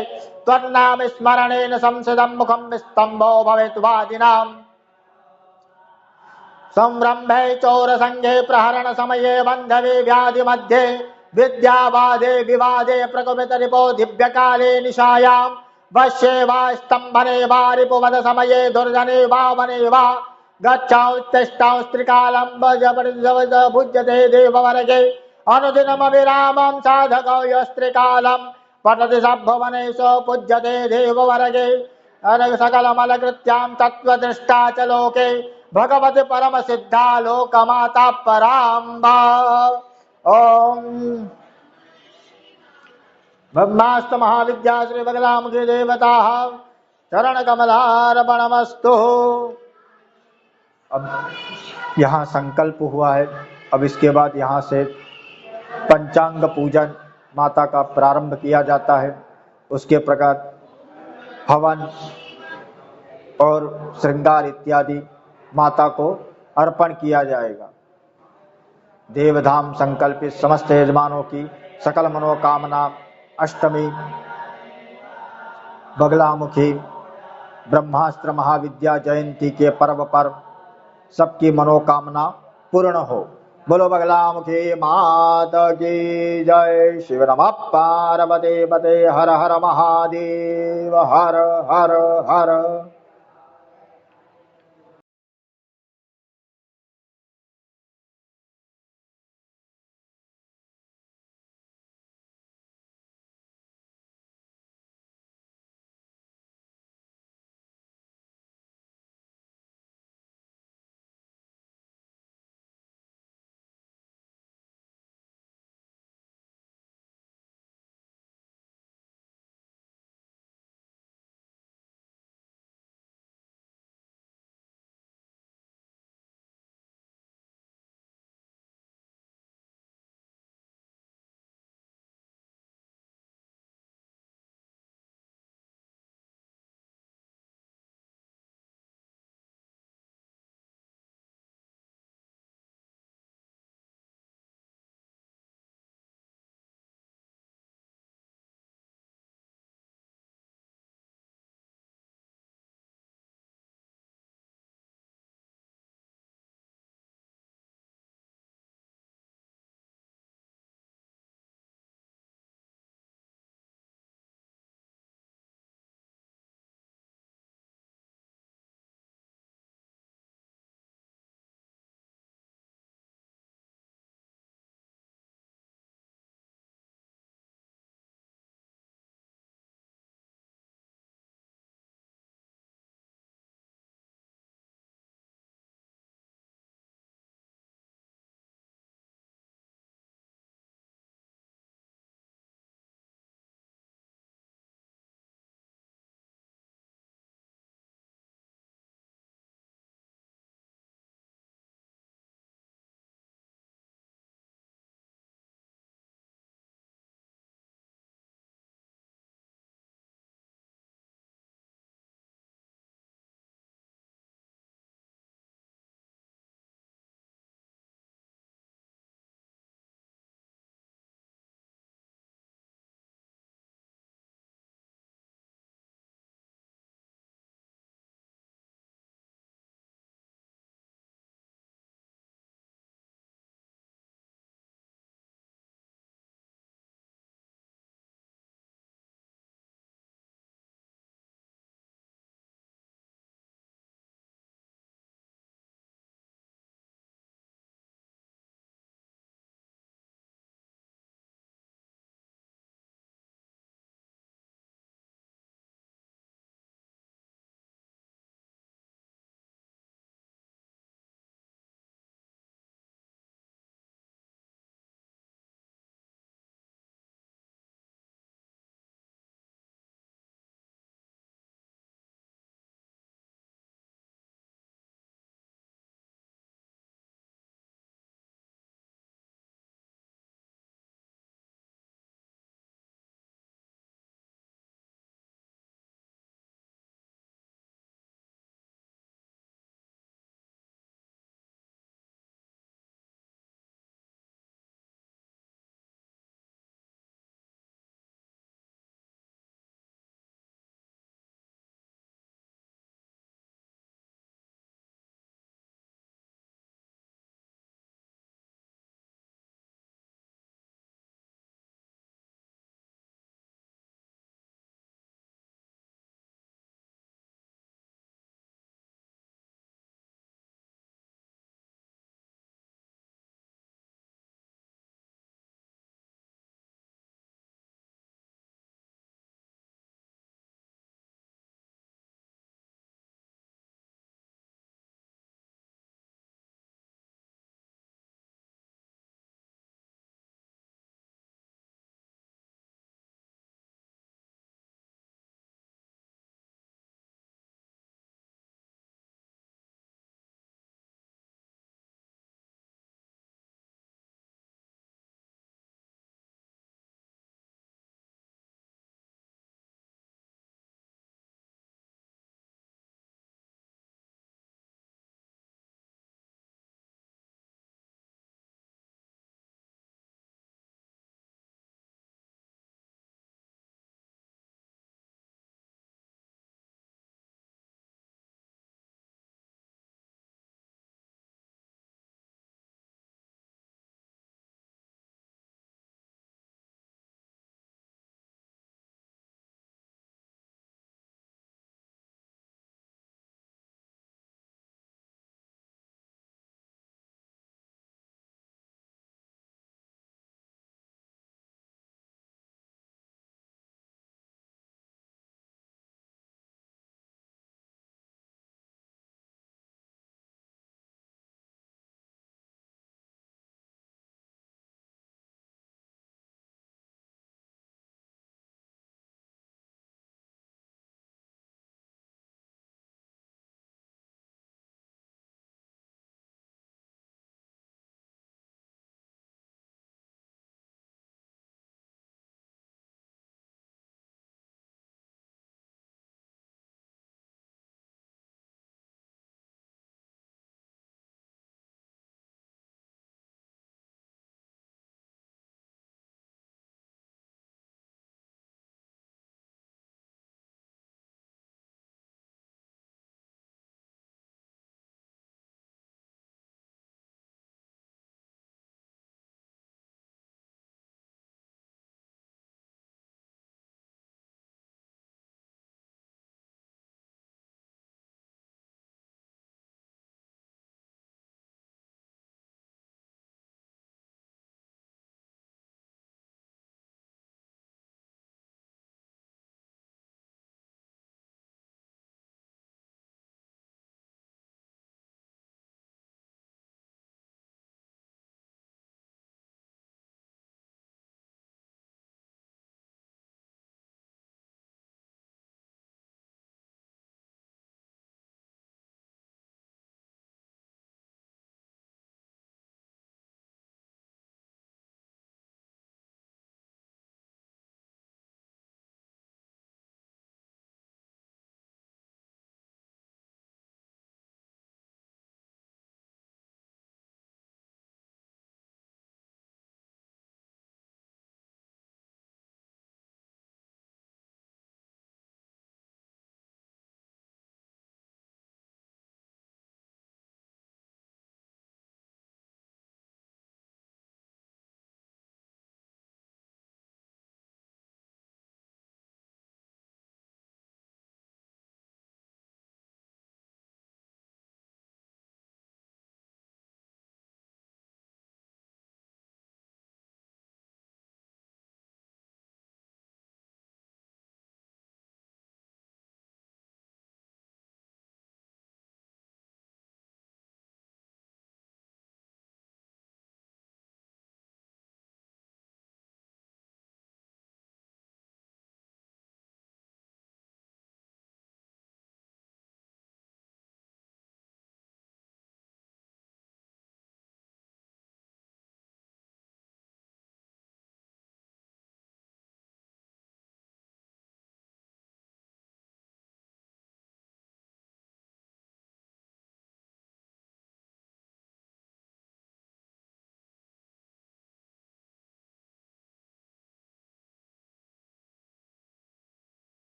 S3: त्वन्नाम स्मरणेन संसदं मुखं स्तम्भो भवेत् वादिनां संरम्भे चौरसङ्घे प्रहरण समये बन्धवे व्याधि मध्ये विद्यावादे विवादे प्रकुपितरिपो दिव्यकाले निशायां वश्ये वा स्तम्भने वा रिपुवद समये दुर्जने वा वने वा गच्छास्त्रिकालं भुज्यते देववर्गे अनुदिनमविरामं साधकौ यस्त्रिकालं पठति सभुवनेषु पूज्यते देववर्गे सकलमलकृत्यां तत्त्वदृष्टा च लोके भगवति परमसिद्धा लोकमाता पराम्बा। ओम ब्रह्मास्त्र महाविद्या श्री बगलामुखी देवता चरण कमलार्पणमस्तु। अब यहाँ संकल्प हुआ है, अब इसके बाद यहाँ से पंचांग पूजन माता का प्रारंभ किया जाता है। उसके प्रकार हवन और श्रृंगार इत्यादि माता को अर्पण किया जाएगा। देवधाम संकल्पित समस्त यजमानों की सकल मनोकामना अष्टमी बगलामुखी ब्रह्मास्त्र महाविद्या जयंती के पर्व पर सबकी मनोकामना पूर्ण हो। बोलो बगलामुखी मात की जय। शिव नमः पार्वती पते हर हर महादेव हर हर हर।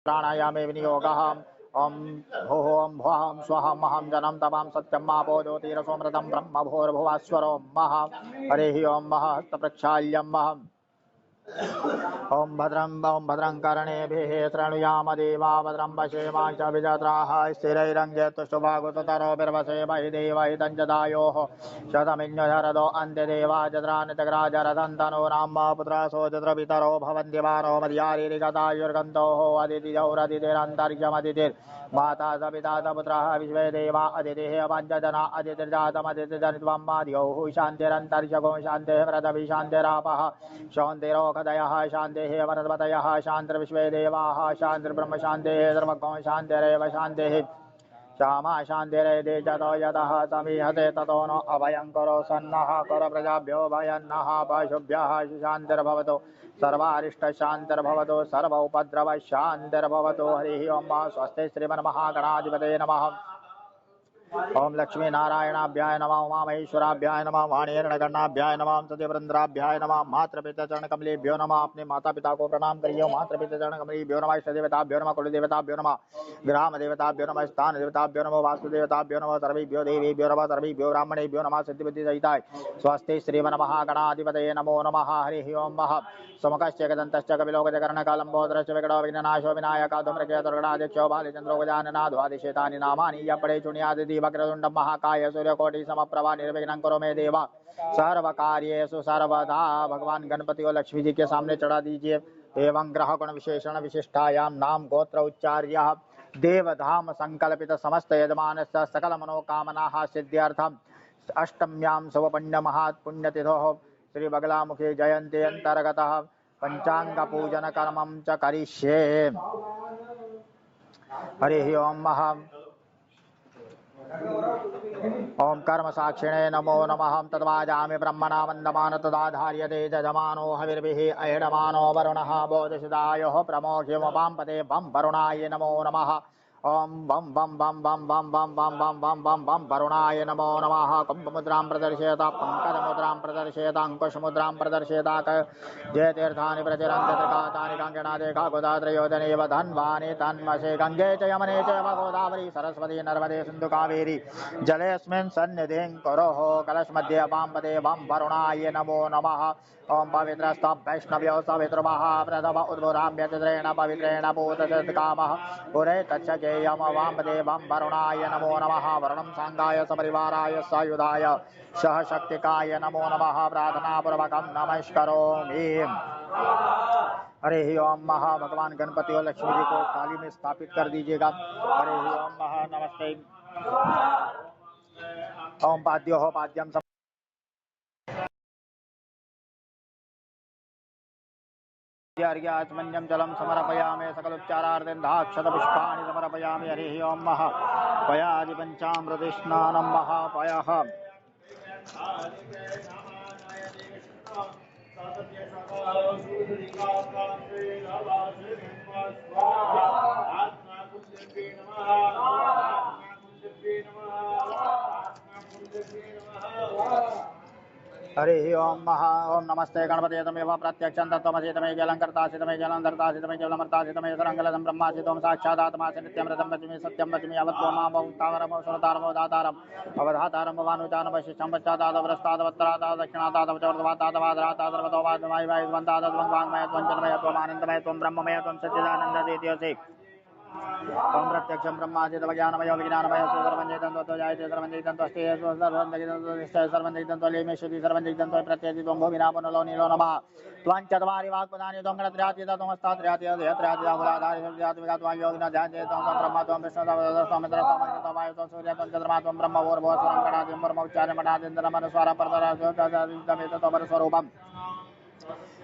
S3: प्राणायामे विनियोगः ओम भूः ओम भुवः ओम स्वः महं जनम तमां सत्यं मापो ज्योतिरसोमृतं ब्रह्म भूर्भुवस्वरो मः हरिः ओम मः हस्तप्रक्षाल्यं महम् ओम भद्रं कर्णेभिः शृणुयाम देवा भद्रं पश्येमा च विजत्राः स्थिरैरङ्गेतुष्टुभागुततरोभिर्वसेमहि देवहितञ्जदायोः शतमिन्युशरदो अन्त्यदेवा जत्रानितग्राजरदन्तनो राम पुत्रासो चत्रपितरो भवन्ति मानो मर्यारीरिगतायुर्गन्तोः अदितिजौरदितिरन्तर्यमदितिर्माता स पिता स पुत्रः विश्वे देवा अदितिः पञ्चजना अदितिर्जातमदितिजनित्वं माद्यौः शान्तिरन्तर्यगो शान्तिः पृथिवी शान्तिरापः शान्तिरोखदयः शान्तिः वनस्पतयः शान्तिर्विश्वे देवाः शान्तिर्ब्रह्म शान्तिः सर्वगो शान्तिरेव शान्तिः श्यामा शान्तिरेदे जतो यतः समीहते ततो नो अभयं करो सन्नः कर प्रजाभ्यो भयन्नः पशुभ्यः शान्तिर्भवतु सर्वारिष्टशान्तिर्भवतु सर्व उपद्रवशान्तिर्भवतु हरिः ओम स्वस्ति श्रीमन्महागणाधिपतये नमः ओम लक्ष्मी नारायणाभ्याय नमः उमामहेश्वराभ्याय नमः वाणीर्णगणाभ्याय नमः सत्यवृंद्राभ्याय नमः मातृपिता चरण कमलेभ्यो नमः अपने माता पिता को प्रणाम करिए मातृपिता चरण कमलेभ्यो नमः इष्ट देवताभ्यो नमः कुल देवताभ्यो नमः ग्राम देवताभ्यो नमः स्थान देवताभ्यो नमः वास्तु देवताभ्यो नमः सर्वेभ्यो देवेभ्यो नमः सर्वेभ्यो ब्राह्मणेभ्यो नमः सिद्धिबुद्धि सहिताय स्वस्ति श्रीमन्महागणाधिपतये नमो नमः हरिः ओम मः समकश्च गदन्तश्च कपिलोकजकर्णकालम्बोदरश्च विकटो विघ्ननाशो विनायका धूम्रकेतुर्गणाध्यक्षो बालिचन्द्रो गजाननाद्वादिशेतानि नामानि यपडे शून्यादिति वक्रतुण्डं महाकाय सूर्यकोटि समप्रभा निर्विघ्नं करो मे देवा सर्व कार्येषु सर्वदा भगवान गणपति और लक्ष्मी जी के सामने चढ़ा दीजिए एवं ग्रह गुण विशेषण विशिष्टायाम नाम गोत्र उच्चार्य देवधाम संकल्पित समस्त यजमान सकल मनोकामना सिद्ध्यर्थम अष्टम्यां शुभपुण्य महापुण्यतिथो श्री बगलामुखी जयंती अंतर्गत पंचांग पूजन कर्मं च करिष्ये हरिः ओम महा ओम कर्म साक्षिणे नमो नमः तद्वाजामि ब्रह्मणा वन्दमान तदाधार्यते जजमानो हविर्भिः अहिडमानो वरुणः बोधसिदायोः प्रमोघ्यमुपां पदे बं वरुणाय नमो नमः ओम बम बम बम बम बम बम बम बम बम बम बम वरुणाय नमो नमः कुम्भमुद्रां प्रदर्शयत पंकजमुद्रां प्रदर्शयत अंकुशमुद्रां प्रदर्शयत जयतीर्थानि प्रचरन्ति त्रिकातानि गङ्गेणादेका गोदात्रयोदनेव धन्वानि तन्मसे गङ्गे च यमने च गोदावरी सरस्वती नर्मदे सिन्धु कावेरी जलेऽस्मिन् सन्निधिं कुरुः कलशमध्ये पाम्पदे वं वरुणाय नमो नमः ओम पवित्रस्तं वैष्णव्यो सवितृमः प्रथम उद्भुराम्यचित्रेण पवित्रेण पूतकामः पुरे तच्छकेयं वामदेवं वरुणाय नमो नमः वरुणं सांगाय सपरिवाराय सायुधाय सहशक्तिकाय नमो नमः प्रार्थनापूर्वकं नमस्करोमि हरिः ओम महा भगवान गणपति और लक्ष्मी जी को थाली में स्थापित कर दीजिएगा हरिः ओम महा नमस्ते ओम पाद्यो हो पाद्यम अर्घ्याचमन्यं जलं समर्पयामि सकलोपचारार्थं दाक्षतपुष्पाणि समर्पयामि हरिः ओम मः पयादि पञ्चामृतस्नानं महापयः हरिः ओम महा ओम नमस्ते गणपते तमेव प्रत्यक्षं तत्त्वमसि तमे जलं कर्तासि तमे जलं धर्तासि तमे जलमर्तासि तमे सरङ्गलदं ब्रह्मासि त्वं साक्षादात्मासि नित्यमृतं वच्मि सत्यं वच्मि अवत्वं मां भवतारं सुरतारं दातारम् अवधातारं भवानुजानं वशिष्ठं पश्चादादवरस्तादवत्तरादाद दक्षिणादादवचोर्ध्वादादवाद्वायवायुर्वन्दादद्वन्द्वाङ्मयत्वञ्जन्मयत्वमानन्दमयत्वं ब्रह्ममयत्वं सच्चिदानन्ददेत्योऽसि ओम प्रत्यक्षं ब्रह्मासि तवज्ञानमयो विज्ञानमयो सर्वञ्जयतन्तो जायते सर्वञ्जयतन्तो सर्वञ्जयतन्तो लेमेश्वरी सर्वञ्जयतन्तो प्रत्ययति त्वं भूमिना पुनलो नीलो नमः त्वं चत्वारि वाक्पदानि त्वं गणत्रयातीत त्वमस्तात्रयातीत त्रयातीत गुणाधारि सत्यात्मिका त्वं योगिना ध्यायते त्वं ब्रह्मा त्वं विष्णु त्वं मित्र त्वं अग्नि त्वं वायु त्वं सूर्य त्वं चन्द्रमा त्वं ब्रह्म भूर्भुवस्वरं गणादिं ब्रह्मोच्चार्यमणादिन्द्रमनुस्वारं परतराजोतमेत तपरस्वरूपम्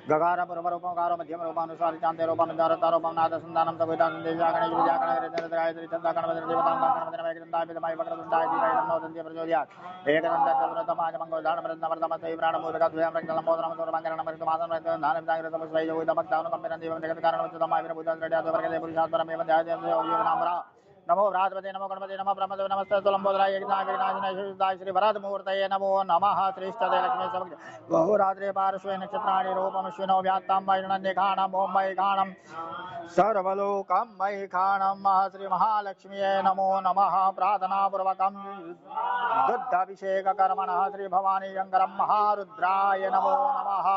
S3: गगारं रूपकारो मध्यम रूपानुसार चांदे रूपम दारतारूपम नाद संदानम तविदान देशागणे विद्यागणे गणपति देवतां गणपति नमः विदमाय वक्रतुंडाय धीमहि तन्नो दन्ति प्रचोदयात् एकदन्तं चतुर्थमाज मंगलदान मृतमर्तमते प्राणमूलकद्वयं रक्तलम्बोदरं सूरमङ्गलं मृतमासं धानं जागृतमस्वैजोदमक्तानुकम्पितं देवं जगत्कारणं चतुर्माय विरबुद्धं द्रड्याद्वर्गदे पुरुषात्परमेव ध्यायते योगिनामरा नमो भ्रातपते नमो गणपते नमः ब्रह्मदेव नमस्ते लंबोदराय यज्ञाय विघ्नाय शुद्धाय श्री भरत मुहूर्तये नमो नमः श्रीष्ठदे लक्ष्मी समग्र बहुरात्रे पार्श्वे नक्षत्राणि रूपमश्विनो व्यात्तां वैरणन्यखाणम् ओं मैखाणं सर्वलोकं मैखाणं श्री महालक्ष्म्यै नमो नमः प्रार्थनापूर्वकं दुग्धाभिषेककर्मणः श्री भवानी शङ्करं महारुद्राय नमो नमः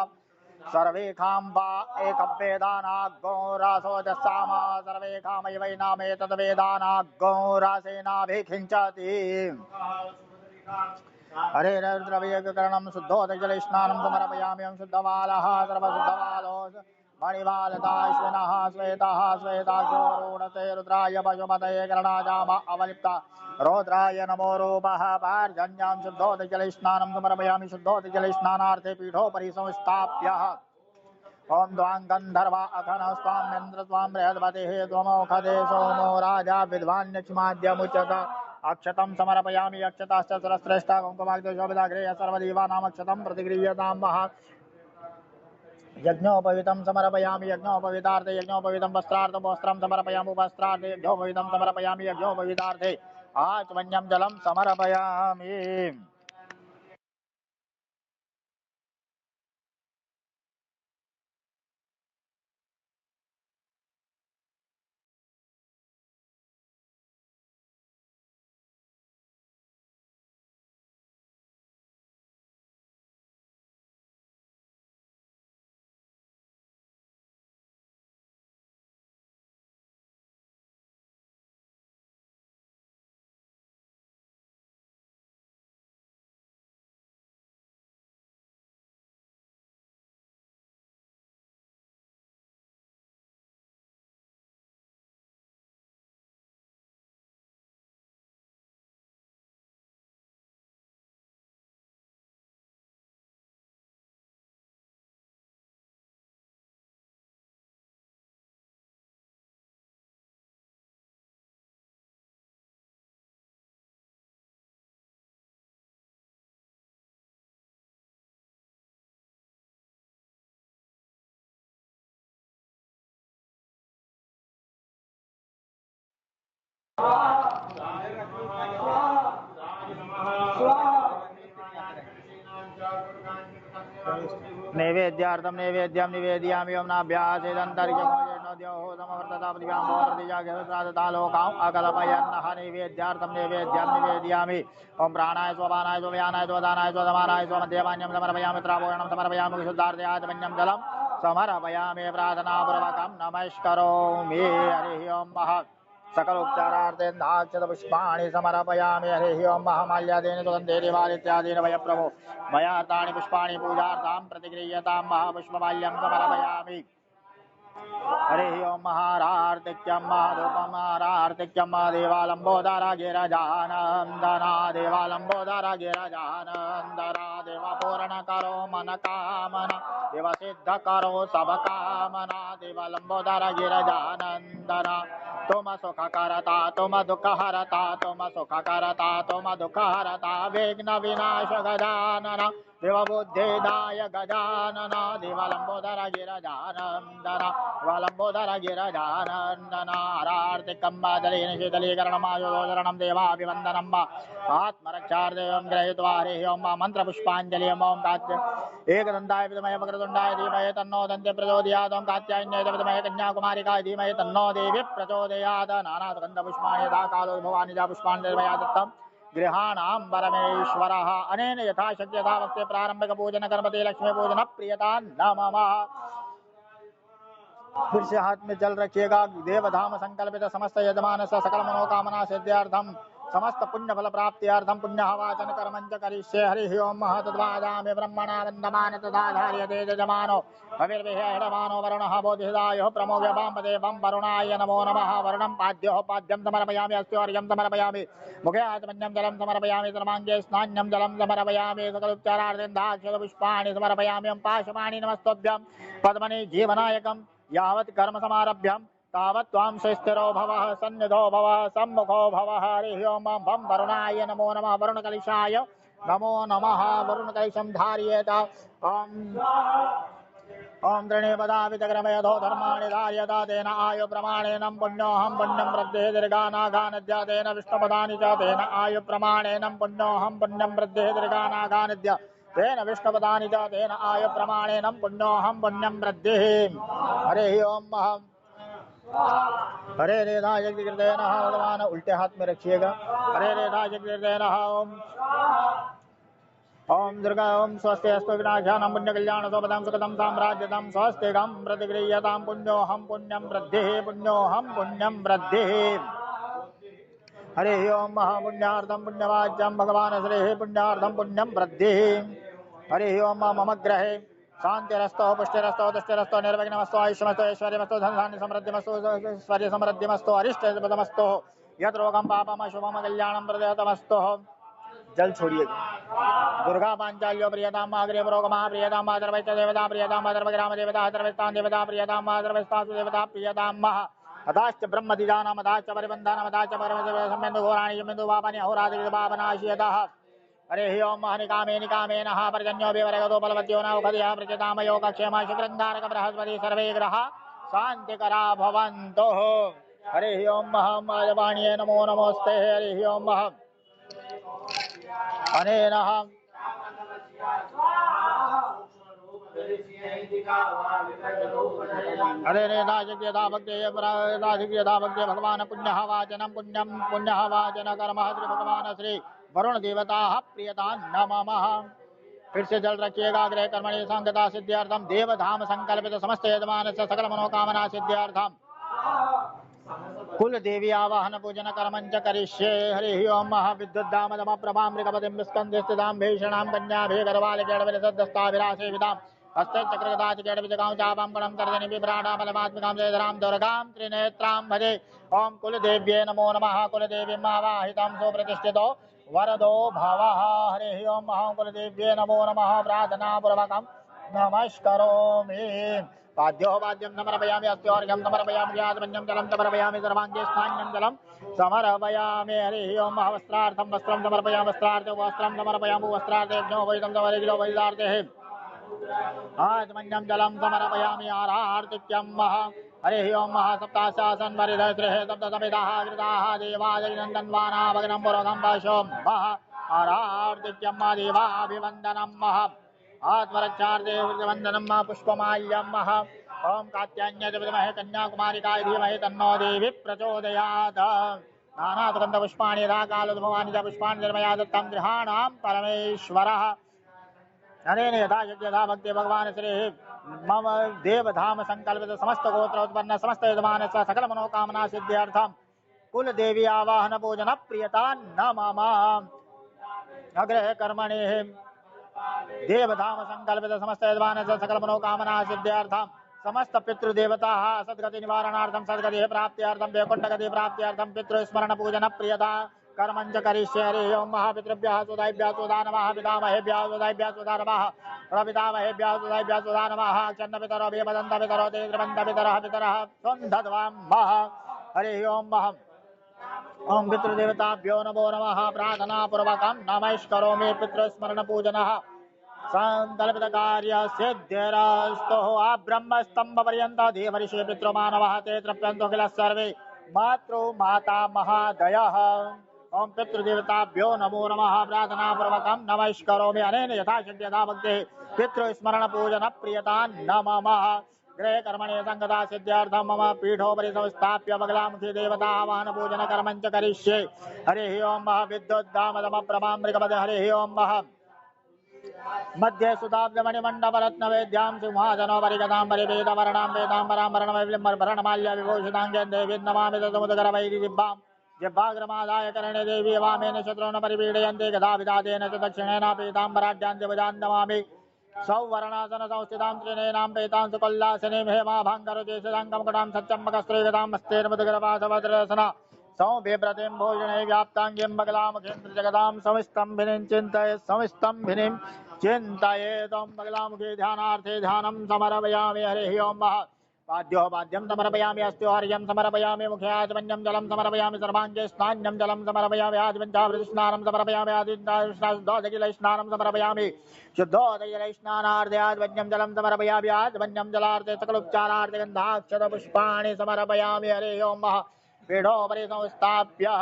S3: सर्वे खाम्बा एकवेदानाग्गोरासो दस्सामा सर्वे खामैवैनामे तद्वेदानाग्गोरासेनाभिखिञ्चति हरे रुद्रवेगकरणं शुद्धोदकजलस्नानं समर्पयामि शुद्धवालः सर्वशुद्धवालो मणिवालताश्विनः श्वेतः श्वेताक्षोरूढते रुद्राय पशुपतये करणाजाम अवलिप्ता रौद्राय नमो रूपः पार्जन्यां शुद्धोदकजलस्नानं समर्पयामि शुद्धोदकजलस्नानार्थे पीठोपरि संस्थाप्यः ओम द्वां गंधर्वा अखन स्वामेन्द्र स्वाम बृहस्पतिः त्वमोखदे सोमो राजा विद्वान्यक्षमाद्यमुच्यत अक्षतं समर्पयामि अक्षताश्च सुरश्रेष्ठ कुङ्कुमाग्निशोभिताग्रे सर्वदेवानामक्षतं प्रतिगृह्यतां महा यज्ञोपवीतं समर्पयामि यज्ञोपवीतार्थे यज्ञोपवीतं वस्त्रार्थं वस्त्रं समर्पयामि वस्त्रार्थे यज्ञोपवीतं समर्पयामि यज्ञोपवीतार्थे आचमन्यं जलं समर्पयामि नैवेद्यार्थं नैवेद्यं निवेदयामि ओम नाभ्यासेदन्तर्यमोदमवर्ततापदिव्यां अकल्पयन्नः नैवेद्यार्थं नैवेद्यं निवेदयामि ओम प्राणाय स्वपानाय स्वव्यानाय स्वदानाय स्वसमानाय स्वमध्यमान्यं समर्पयामि त्रापोषणं समर्पयामि शुद्धार्थे आचमन्यं जलं समर्पयामि प्रार्थनापूर्वकं नमस्करोमि हरिः ओम महः सकल उपचारार्थे दाक्षत पुष्पाणि समर्पयामि हरिः ओम महामाल्यादेन सुगन्धे देवादित्यादीन वय प्रभो मयार्तानि पुष्पाणि पूजार्थां प्रतिगृह्यतां महापुष्पमाल्यं समर्पयामि हरिः ओम महारार्तिक्यं महाधूपमारार्तिक्यं देवालम्बोदरा गिरजानन्दना देवालम्बोदरा गिरजानन्दना देवपूर्ण करो मन कामना देव सिद्ध करो सब कामना देवालम्बोदरा गिरजानन्दना तुम सुख करता तुम दुख हरता तुम सुख करता तुम दुख हरता विघ्न विनाश गजानना देव बुद्धिदाय गजानना देवालम्बोदर गिरजानन्दना देवालम्बोदर गिरजानन्दना हरार्तिकं दलेन शीतलीकरणमायोजरणं देवाभिवन्दनं वा आत्मरक्षार्थं गृहीत्वा हरिः ओं मन्त्रपुष्पाञ्जलि ओं कात्य एकदन्ताय विद्महे वक्रतुण्डाय धीमहि तन्नो दन्ति प्रचोदयात् ओं कात्यायन्यै च विद्महे कन्याकुमारिकाय धीमहि तन्नो देवी प्रचोदयात् नानासुगन्धपुष्पाणि यथा कालो भवानि च पुष्पाणि मया दत्तम् गृहाणां परमेश्वरः अनेन यथाशक्ति यथा वक्ते प्रारंभिक पूजन गणपति लक्ष्मी पूजन प्रियता नमः। फिर से हाथ में जल रखिएगा। देवधाम संकल्पित समस्त यजमान सकल मनोकामना सिद्ध्यर्थम समस्त पुण्य फल प्राप्त्यर्थम पुण्य वाचन कर्मंच करिष्ये हरिः ओम महतद्वादामि ब्रह्मणा वन्दमान तदाधार्यते यजमानो हविर्विहेडमानो वरुणः बोधिदायो प्रमोग्य वामपदे वं वरुणाय नमो नमः। वरुणं पाद्योः पाद्यं समर्पयामि अस्त्योर्यं समर्पयामि मुखे आत्मन्यं जलं समर्पयामि सर्वाङ्गे स्नान्यं जलं समर्पयामि सकलोपचारार्थं दाक्षपुष्पाणि समर्पयामि पाशुपाणि नमस्तुभ्यं पद्मनि जीवनायकं यावत् कर्म समारभ्यं तावत् त्वां स्थिरो भवः सन्निधो भवः सम्मुखो भवः हरिः ओम भं वरुणाय नमो नमः। वरुणकलिशाय नमो नमः। वरुणकलिशं धारयेत। ओम त्रिणे पदावितक्रमयधो धर्माणि धार्यता तेन आयु प्रमाणेन पुण्योऽहं पुण्यं वृद्धिः दीर्घानाघानद्य तेन विष्णुपदानि च तेन आयु प्रमाणेन पुण्योऽहं पुण्यं वृद्धिः दीर्घानाघानद्य तेन विष्णुपदानि च तेन आयु प्रमाणेन पुण्योऽहं पुण्यं वृद्धिः। हरे ओम हरे रेधा यज्ञकृते नः भगवान उल्टे हाथ में रखिएगा। हरे रेधा यज्ञकृते नः ओम दुर्गा ओम स्वस्ति अस्तु विनाशानं पुण्य कल्याण सोपदं सुखदं साम्राज्यदं स्वस्तिकं प्रतिगृह्यतां पुण्योऽहं पुण्यं वृद्धिः पुण्योऽहं पुण्यं वृद्धिः। हरे ओम महापुण्यार्थं पुण्यवाच्यं भगवान श्रीः पुण्यार्थं पुण्यं वृद्धिः। हरे ओम मम ग्रहे शांतिरस्तो पुष्टिरस्तो तुष्टिरस्तो निर्विघ्नमस्तु आयुष्यमस्तु ऐश्वर्यमस्तु धनधान्य समृद्धिमस्तु ऐश्वर्य समृद्धिमस्तु अरिष्टपदमस्तु यत् रोगं पापम शुभम कल्याणं प्रदयतमस्तु। जल छोड़िएगा। दुर्गा पांचाल्यो प्रियताम माग्रे प्रोगमा प्रियताम माधर्वैत देवता प्रियताम माधर्वग्राम देवता अधर्वस्तान देवता प्रियताम माधर्वस्तासु देवता प्रियताम महा अदाश्च ब्रह्मदिदानाम अदाश्च परिबन्धानाम अदाश्च परमदेवसम्मेन्दु घोराणि यमेन्दु पापानि अहोरात्रि पापनाशयतः। हरे ओम निकामे निकामे नः पर्जन्यो विवरगतो बलवत्यो न उखदयः प्रचताम योगक्षेम शुक्रन्धारक बृहस्पति सर्वे ग्रहा शान्तिकरा भवन्तु। हरे ओम महामायवाण्ये नमो नमोस्ते। हरे ओम अनेन हरे नेदायज्ञता भक्ते भगवान पुण्यः वाचनं पुण्यं पुण्यः वाचन कर्मः श्री भगवान श्री वरुण देवता प्रियता नमः। फिर से जल रखिएगा। ग्रह कर्मणि संगता सिद्ध्यर्थम देवधाम संकल्पित समस्त यजमान सकल मनोकामना सिद्ध्यर्थम कुल देवी आवाहन पूजन कर्मंच करिष्ये। हरि ओम महाविद्युद्दाम दम प्रभां मृगपतिं स्कंधे स्थितां भीषणां कन्याभे गर्वालिकेडविरसद्दस्ताभिरासेवितां हस्ते चक्रगदाचिकेडविजगां चापां गुणं तर्जनि विभ्राणां बलमात्मिकां जयधरां दुर्गां त्रिनेत्रां भजे। ओम कुलदेव्ये नमो नमः। कुलदेवीं आवाहितं सुप्रतिष्ठितो वरदो भवः। हरि ओम महाकुलदेव्ये नमो नमः। प्रार्थनापूर्वकं नमस्करोमि। वाद्यो वाद्यं समर्पयामि अस्त्योर्घ्यं समर्पयामि ज्ञातमन्यं जलं समर्पयामि सर्वाङ्गे स्थान्यं जलं समर्पयामि। हरिः ओम वस्त्रार्थं वस्त्रं समर्पयामि वस्त्रार्थे वस्त्रं समर्पयामि वस्त्रार्थे यज्ञो वैदं समर्पयामि वैदार्थे आत्मन्यं जलं समर्पयामि आरार्तिक्यं हरिः ओम सप्ताशासन् वरिधत्रिः सप्तसमिताः कृताः देवादिनन्दन्वाना भगनं पुरोधं पशो आरार्तिक्यं देवाभिवन्दनं आत्मरक्षार्थे वन्दनं पुष्पमाल्यं ओम कात्यायन्य विद्महे कन्याकुमारिकाय धीमहि तन्नो देवी प्रचोदयात्। नानासुगन्धपुष्पाणि यथा कालोद्भवानि च पुष्पाणि निर्मया दत्तं गृहाणां परमेश्वरः। अनेन यथा यज्ञ भक्ति भगवान श्री मम देवधाम संकल्पित समस्त गोत्र उत्पन्न समस्त यजमान सकल मनोकामना सिद्ध्यर्थम कुल देवी आवाहन पूजन प्रियता न मम। अग्रह कर्मणि देवधाम संकल्पित समस्त यजमान सकल मनोकामना सिद्ध्यर्थम समस्त पितृदेवता सद्गति निवारणार्थम सद्गति प्राप्त्यर्थम वैकुंठगति प्राप्त्यर्थम पितृस्मरण पूजन प्रियता कर्मंच करिष्ये। हरिः ओम महापितृभ्यः सुदायभ्यः सुधा नमः पितामहेभ्यः सुदायभ्यः सुधा नमः प्रपितामहेभ्यः सुदायभ्यः सुधा नमः चन्नपितरो वेदन्तपितरो तेन्द्रबन्धपितरः पितरः स्वन्दध्वामः। हरिः ओम ओम पितृदेवताभ्यो नमो नमः। प्रार्थनापूर्वकं नमस्करोमि। पितृस्मरण पूजनः संकल्पित कार्य सिद्धिरस्तु। ब्रह्मस्तंभ पर्यंत देवर्षि पितृमानवः ते तृप्यन्तु किल सर्वे मातृ माता महादयः। ओम पितृदेवताभ्यो नमो नमः। प्रार्थनापूर्वकं नमस्करोमि। अनेन यथाशक्ति यथा भक्तिः पितृस्मरण पूजन प्रियता न मम। गृह कर्मणि संगता सिद्ध्यर्थं मम पीठोपरि संस्थाप्य बगलामुखी देवता आवाहन पूजन कर्मञ्च करिष्ये। हरिः ओम विद्युद्दामदम प्रभां मृगपद। हरिः ओम मध्ये सुताब्दमणिमण्डपरत्न वेद्यां सिंहासनो परिगतां परिवेदवर्णां वेदाम्बरां वर्णमाल्या विभूषितां देवीं नमामि तदमुदकरवैरि दिब्बां जिह्वाग्रमादाय करणे देवी वामेन शत्रून् परिपीडयन्ति गदाभिदातेन च दक्षिणेन पीताम्बराढ्यां दिवजां नमामि सौवर्णासन संस्थितां त्रिनेनां पेतां सुकल्लासिनीं हेमाभाङ्गरुचिषदाङ्कमकुटां सच्चम्बकस्त्रीगतां मस्तेर्मुदगरपाशवज्ररसना सौभिव्रतिं भोजने व्याप्ताङ्गीं बगलामुखीं जगदां समिस्तम्भिनीं चिन्तयेत् तं बगलामुखी ध्यानार्थे ध्यानं समर्पयामि। हरिः ओम पाद्यो पाद्यं समर्पयामि अस्त्यो हर्यं समर्पयामि मुखे आचमन्यं जलं समर्पयामि सर्वाङ्गे स्नान्यं जलं समर्पयामि आचमन्यावृतस्नानं समर्पयामि आदिशुद्धोदकिलस्नानं समर्पयामि शुद्धोदकिलस्नानार्थे आचमन्यं जलं समर्पयामि आचमन्यं जलार्थे सकलोपचारार्थे गन्धाक्षतपुष्पाणि समर्पयामि हरे ओं पीठोपरि संस्थाप्य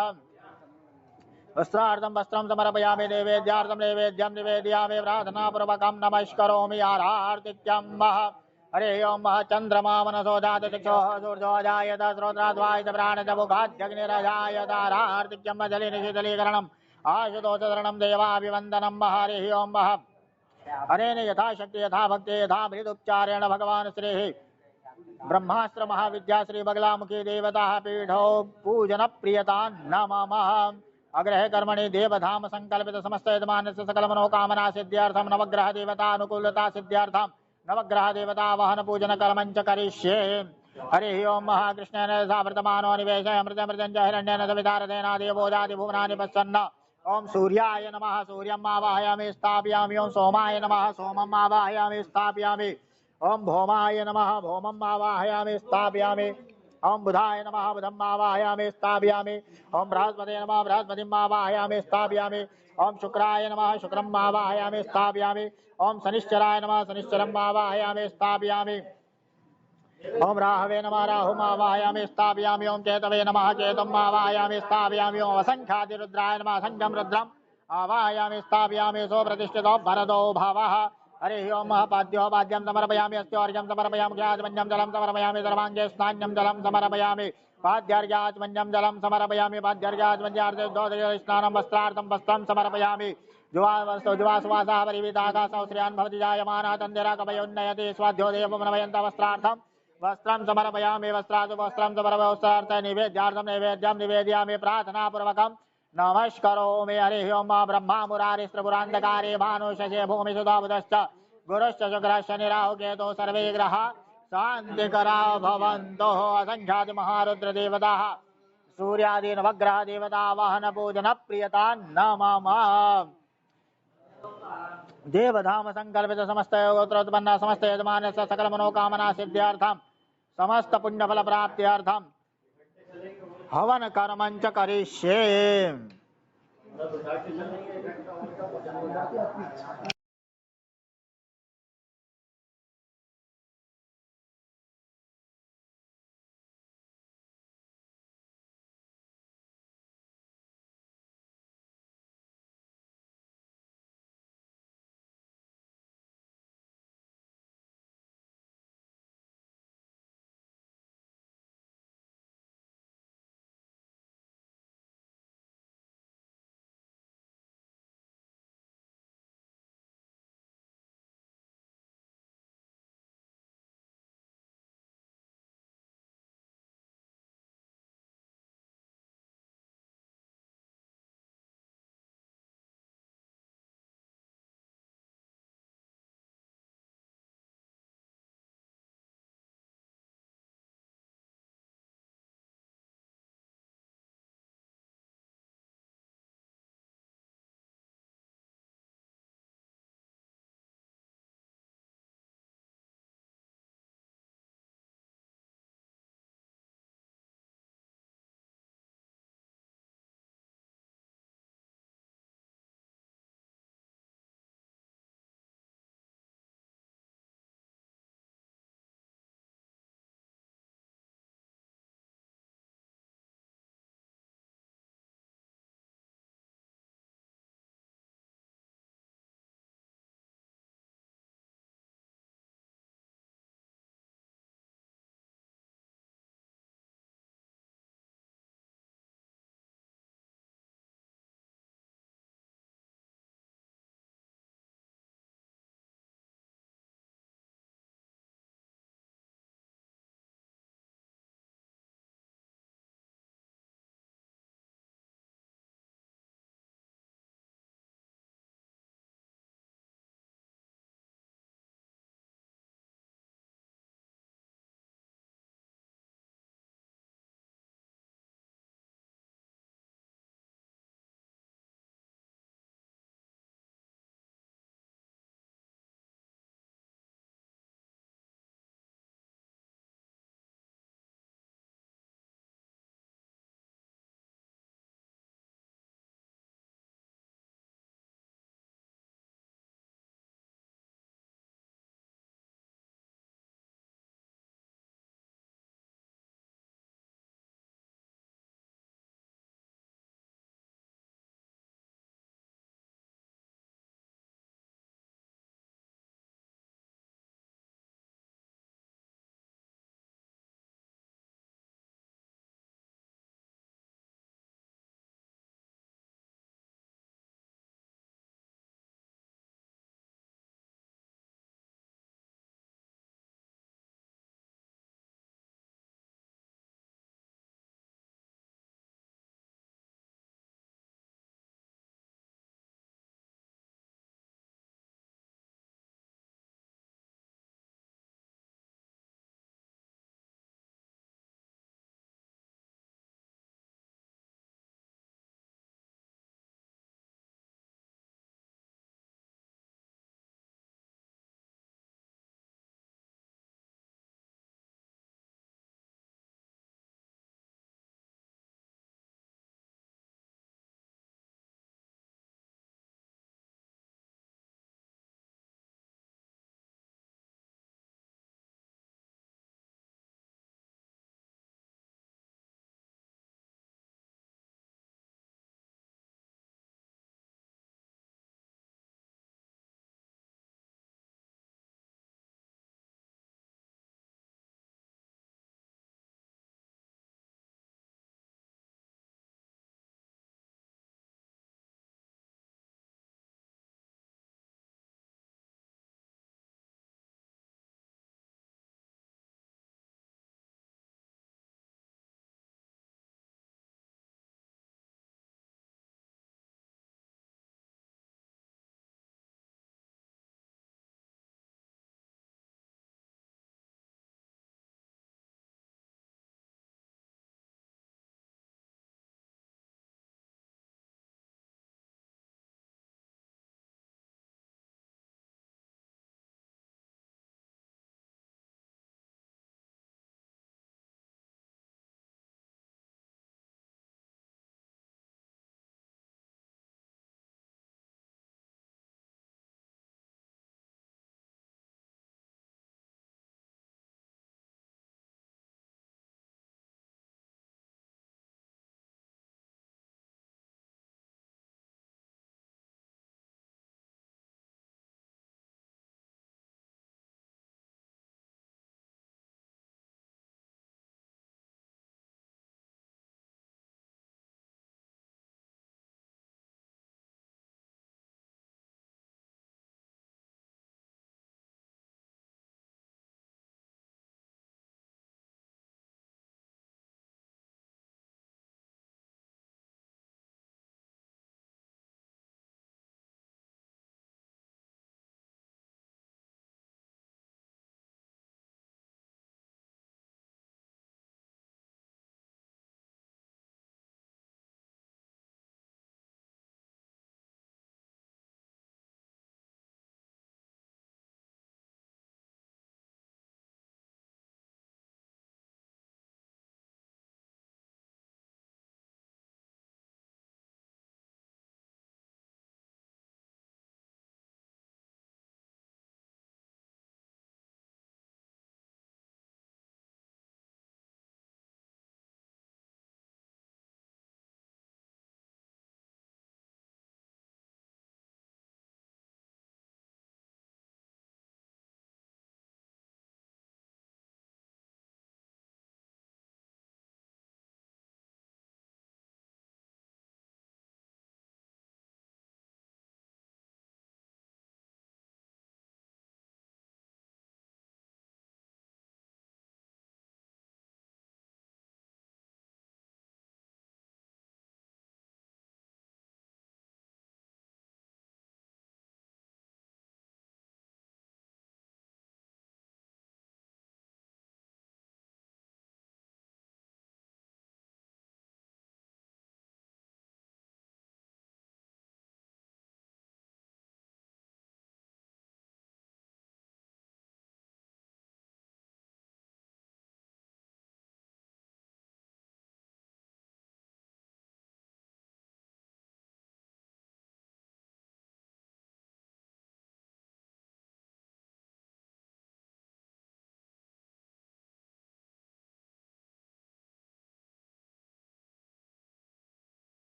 S3: वस्त्रार्थं वस्त्रं समर्पयामि नैवेद्यार्थं नैवेद्यं निवेदयामि प्रार्थनापूर्वकं नमस्करोमि आरार्तिक्यं हरे ओं चन्द्रमा मनसो जात चक्षुः सूर्यो जायत श्रोत्राद्वायत प्राणजमुखाद्यग्निरजायत आरार्तिक्यं जलिनिशीतलीकरणम् आशुतोषधरणं देवाभिवन्दनं हरे ओं हरेण यथाशक्ति यथा भक्ति यथा मृदुपचारेण भगवान् श्रीः ब्रह्मास्त्र महाविद्या श्री बगलामुखी देवता पीठो पूजन प्रियता नमः अग्रह कर्मणि देवधाम संकल्पित समस्त यजमानस्य सकल मनोकामना सिद्ध्यर्थम नवग्रह देवता अनुकूलता सिद्ध्यर्थम नवग्रह देवता वाहन पूजन कर्मंच करिष्ये हरि ओं महाकृष्णेन सावृतमानो निवेश अमृतमृतञ्च हिरण्येन सवितारथेन देवोजाति भुवनानि पश्यन्न ओं सूर्याय नमः सूर्यम् आवाहयामि स्थापयामि ओं सोमाय नमः सोमम् आवाहयामि स्थापयामि ओं भौमाय नमः भौमम् आवाहयामि स्थापयामि ओं बुधाय नमः बुधम् आवाहयामि स्थापयामि ओं बृहस्पते नमः बृहस्पतिम् आवाहयामि स्थापयामि ओं शुक्राय नमः शुक्रम् आवाहयामि स्थापयामि ओं शनिश्चराय नमः शनिश्चरम् आवाहयामि स्थापयामि ओं राहवे नमः राहुम् आवाहयामि स्थापयामि ओं केतवे नमः केतुम् आवाहयामि स्थापयामि ओं असङ्ख्यातिरुद्राय नमः असङ्ख्यं रुद्रम् आवाहयामि स्थापयामि सोप्रतिष्ठितो भरतो भवः हरे ओं पाद्यो पाद्यं समर्पयामि अस्त्योर्घ्यं समर्पयामि आचमन्यं जलं समर्पयामि सर्वाङ्गे स्नान्यं जलं समर्पयामि पाद्यार्घ्याचमन्यं जलं समर्पयामि पाद्यार्घ्याचमन्यार्थे स्नानं वस्त्रार्थं वस्त्रं समर्पयामि जुवासुवासः परिविताकाशौ श्रियान् भवति जायमानः तन्दिरा कवयोन्नयति स्वाध्यो देवमनवयन्त वस्त्रार्थं वस्त्रं समर्पयामि वस्त्रार्थं वस्त्रं समर्पयामि वस्त्रार्थे नैवेद्यार्थं नैवेद्यं निवेदयामि प्रार्थनापूर्वकं नमस्करोमि हरि ओं ब्रह्मा मुरारिस्त्रिपुरान्धकारे भानु शशे भूमि सुधा बुधश्च गुरुश्च शुक्रः शनिराहु केतु सर्वे ग्रहाः शान्तिकरा भवन्तु असङ्ख्याति महारुद्र देवताः सूर्यादि नवग्रह देवता वाहन पूजन प्रियता नमः देवधाम संकल्पित समस्त गोत्रोत्पन्न समस्त यजमानस्य सकल मनोकामना सिद्ध्यर्थं समस्त पुण्यफल प्राप्त्यर्थं हवन कर्मंच करिष्ये।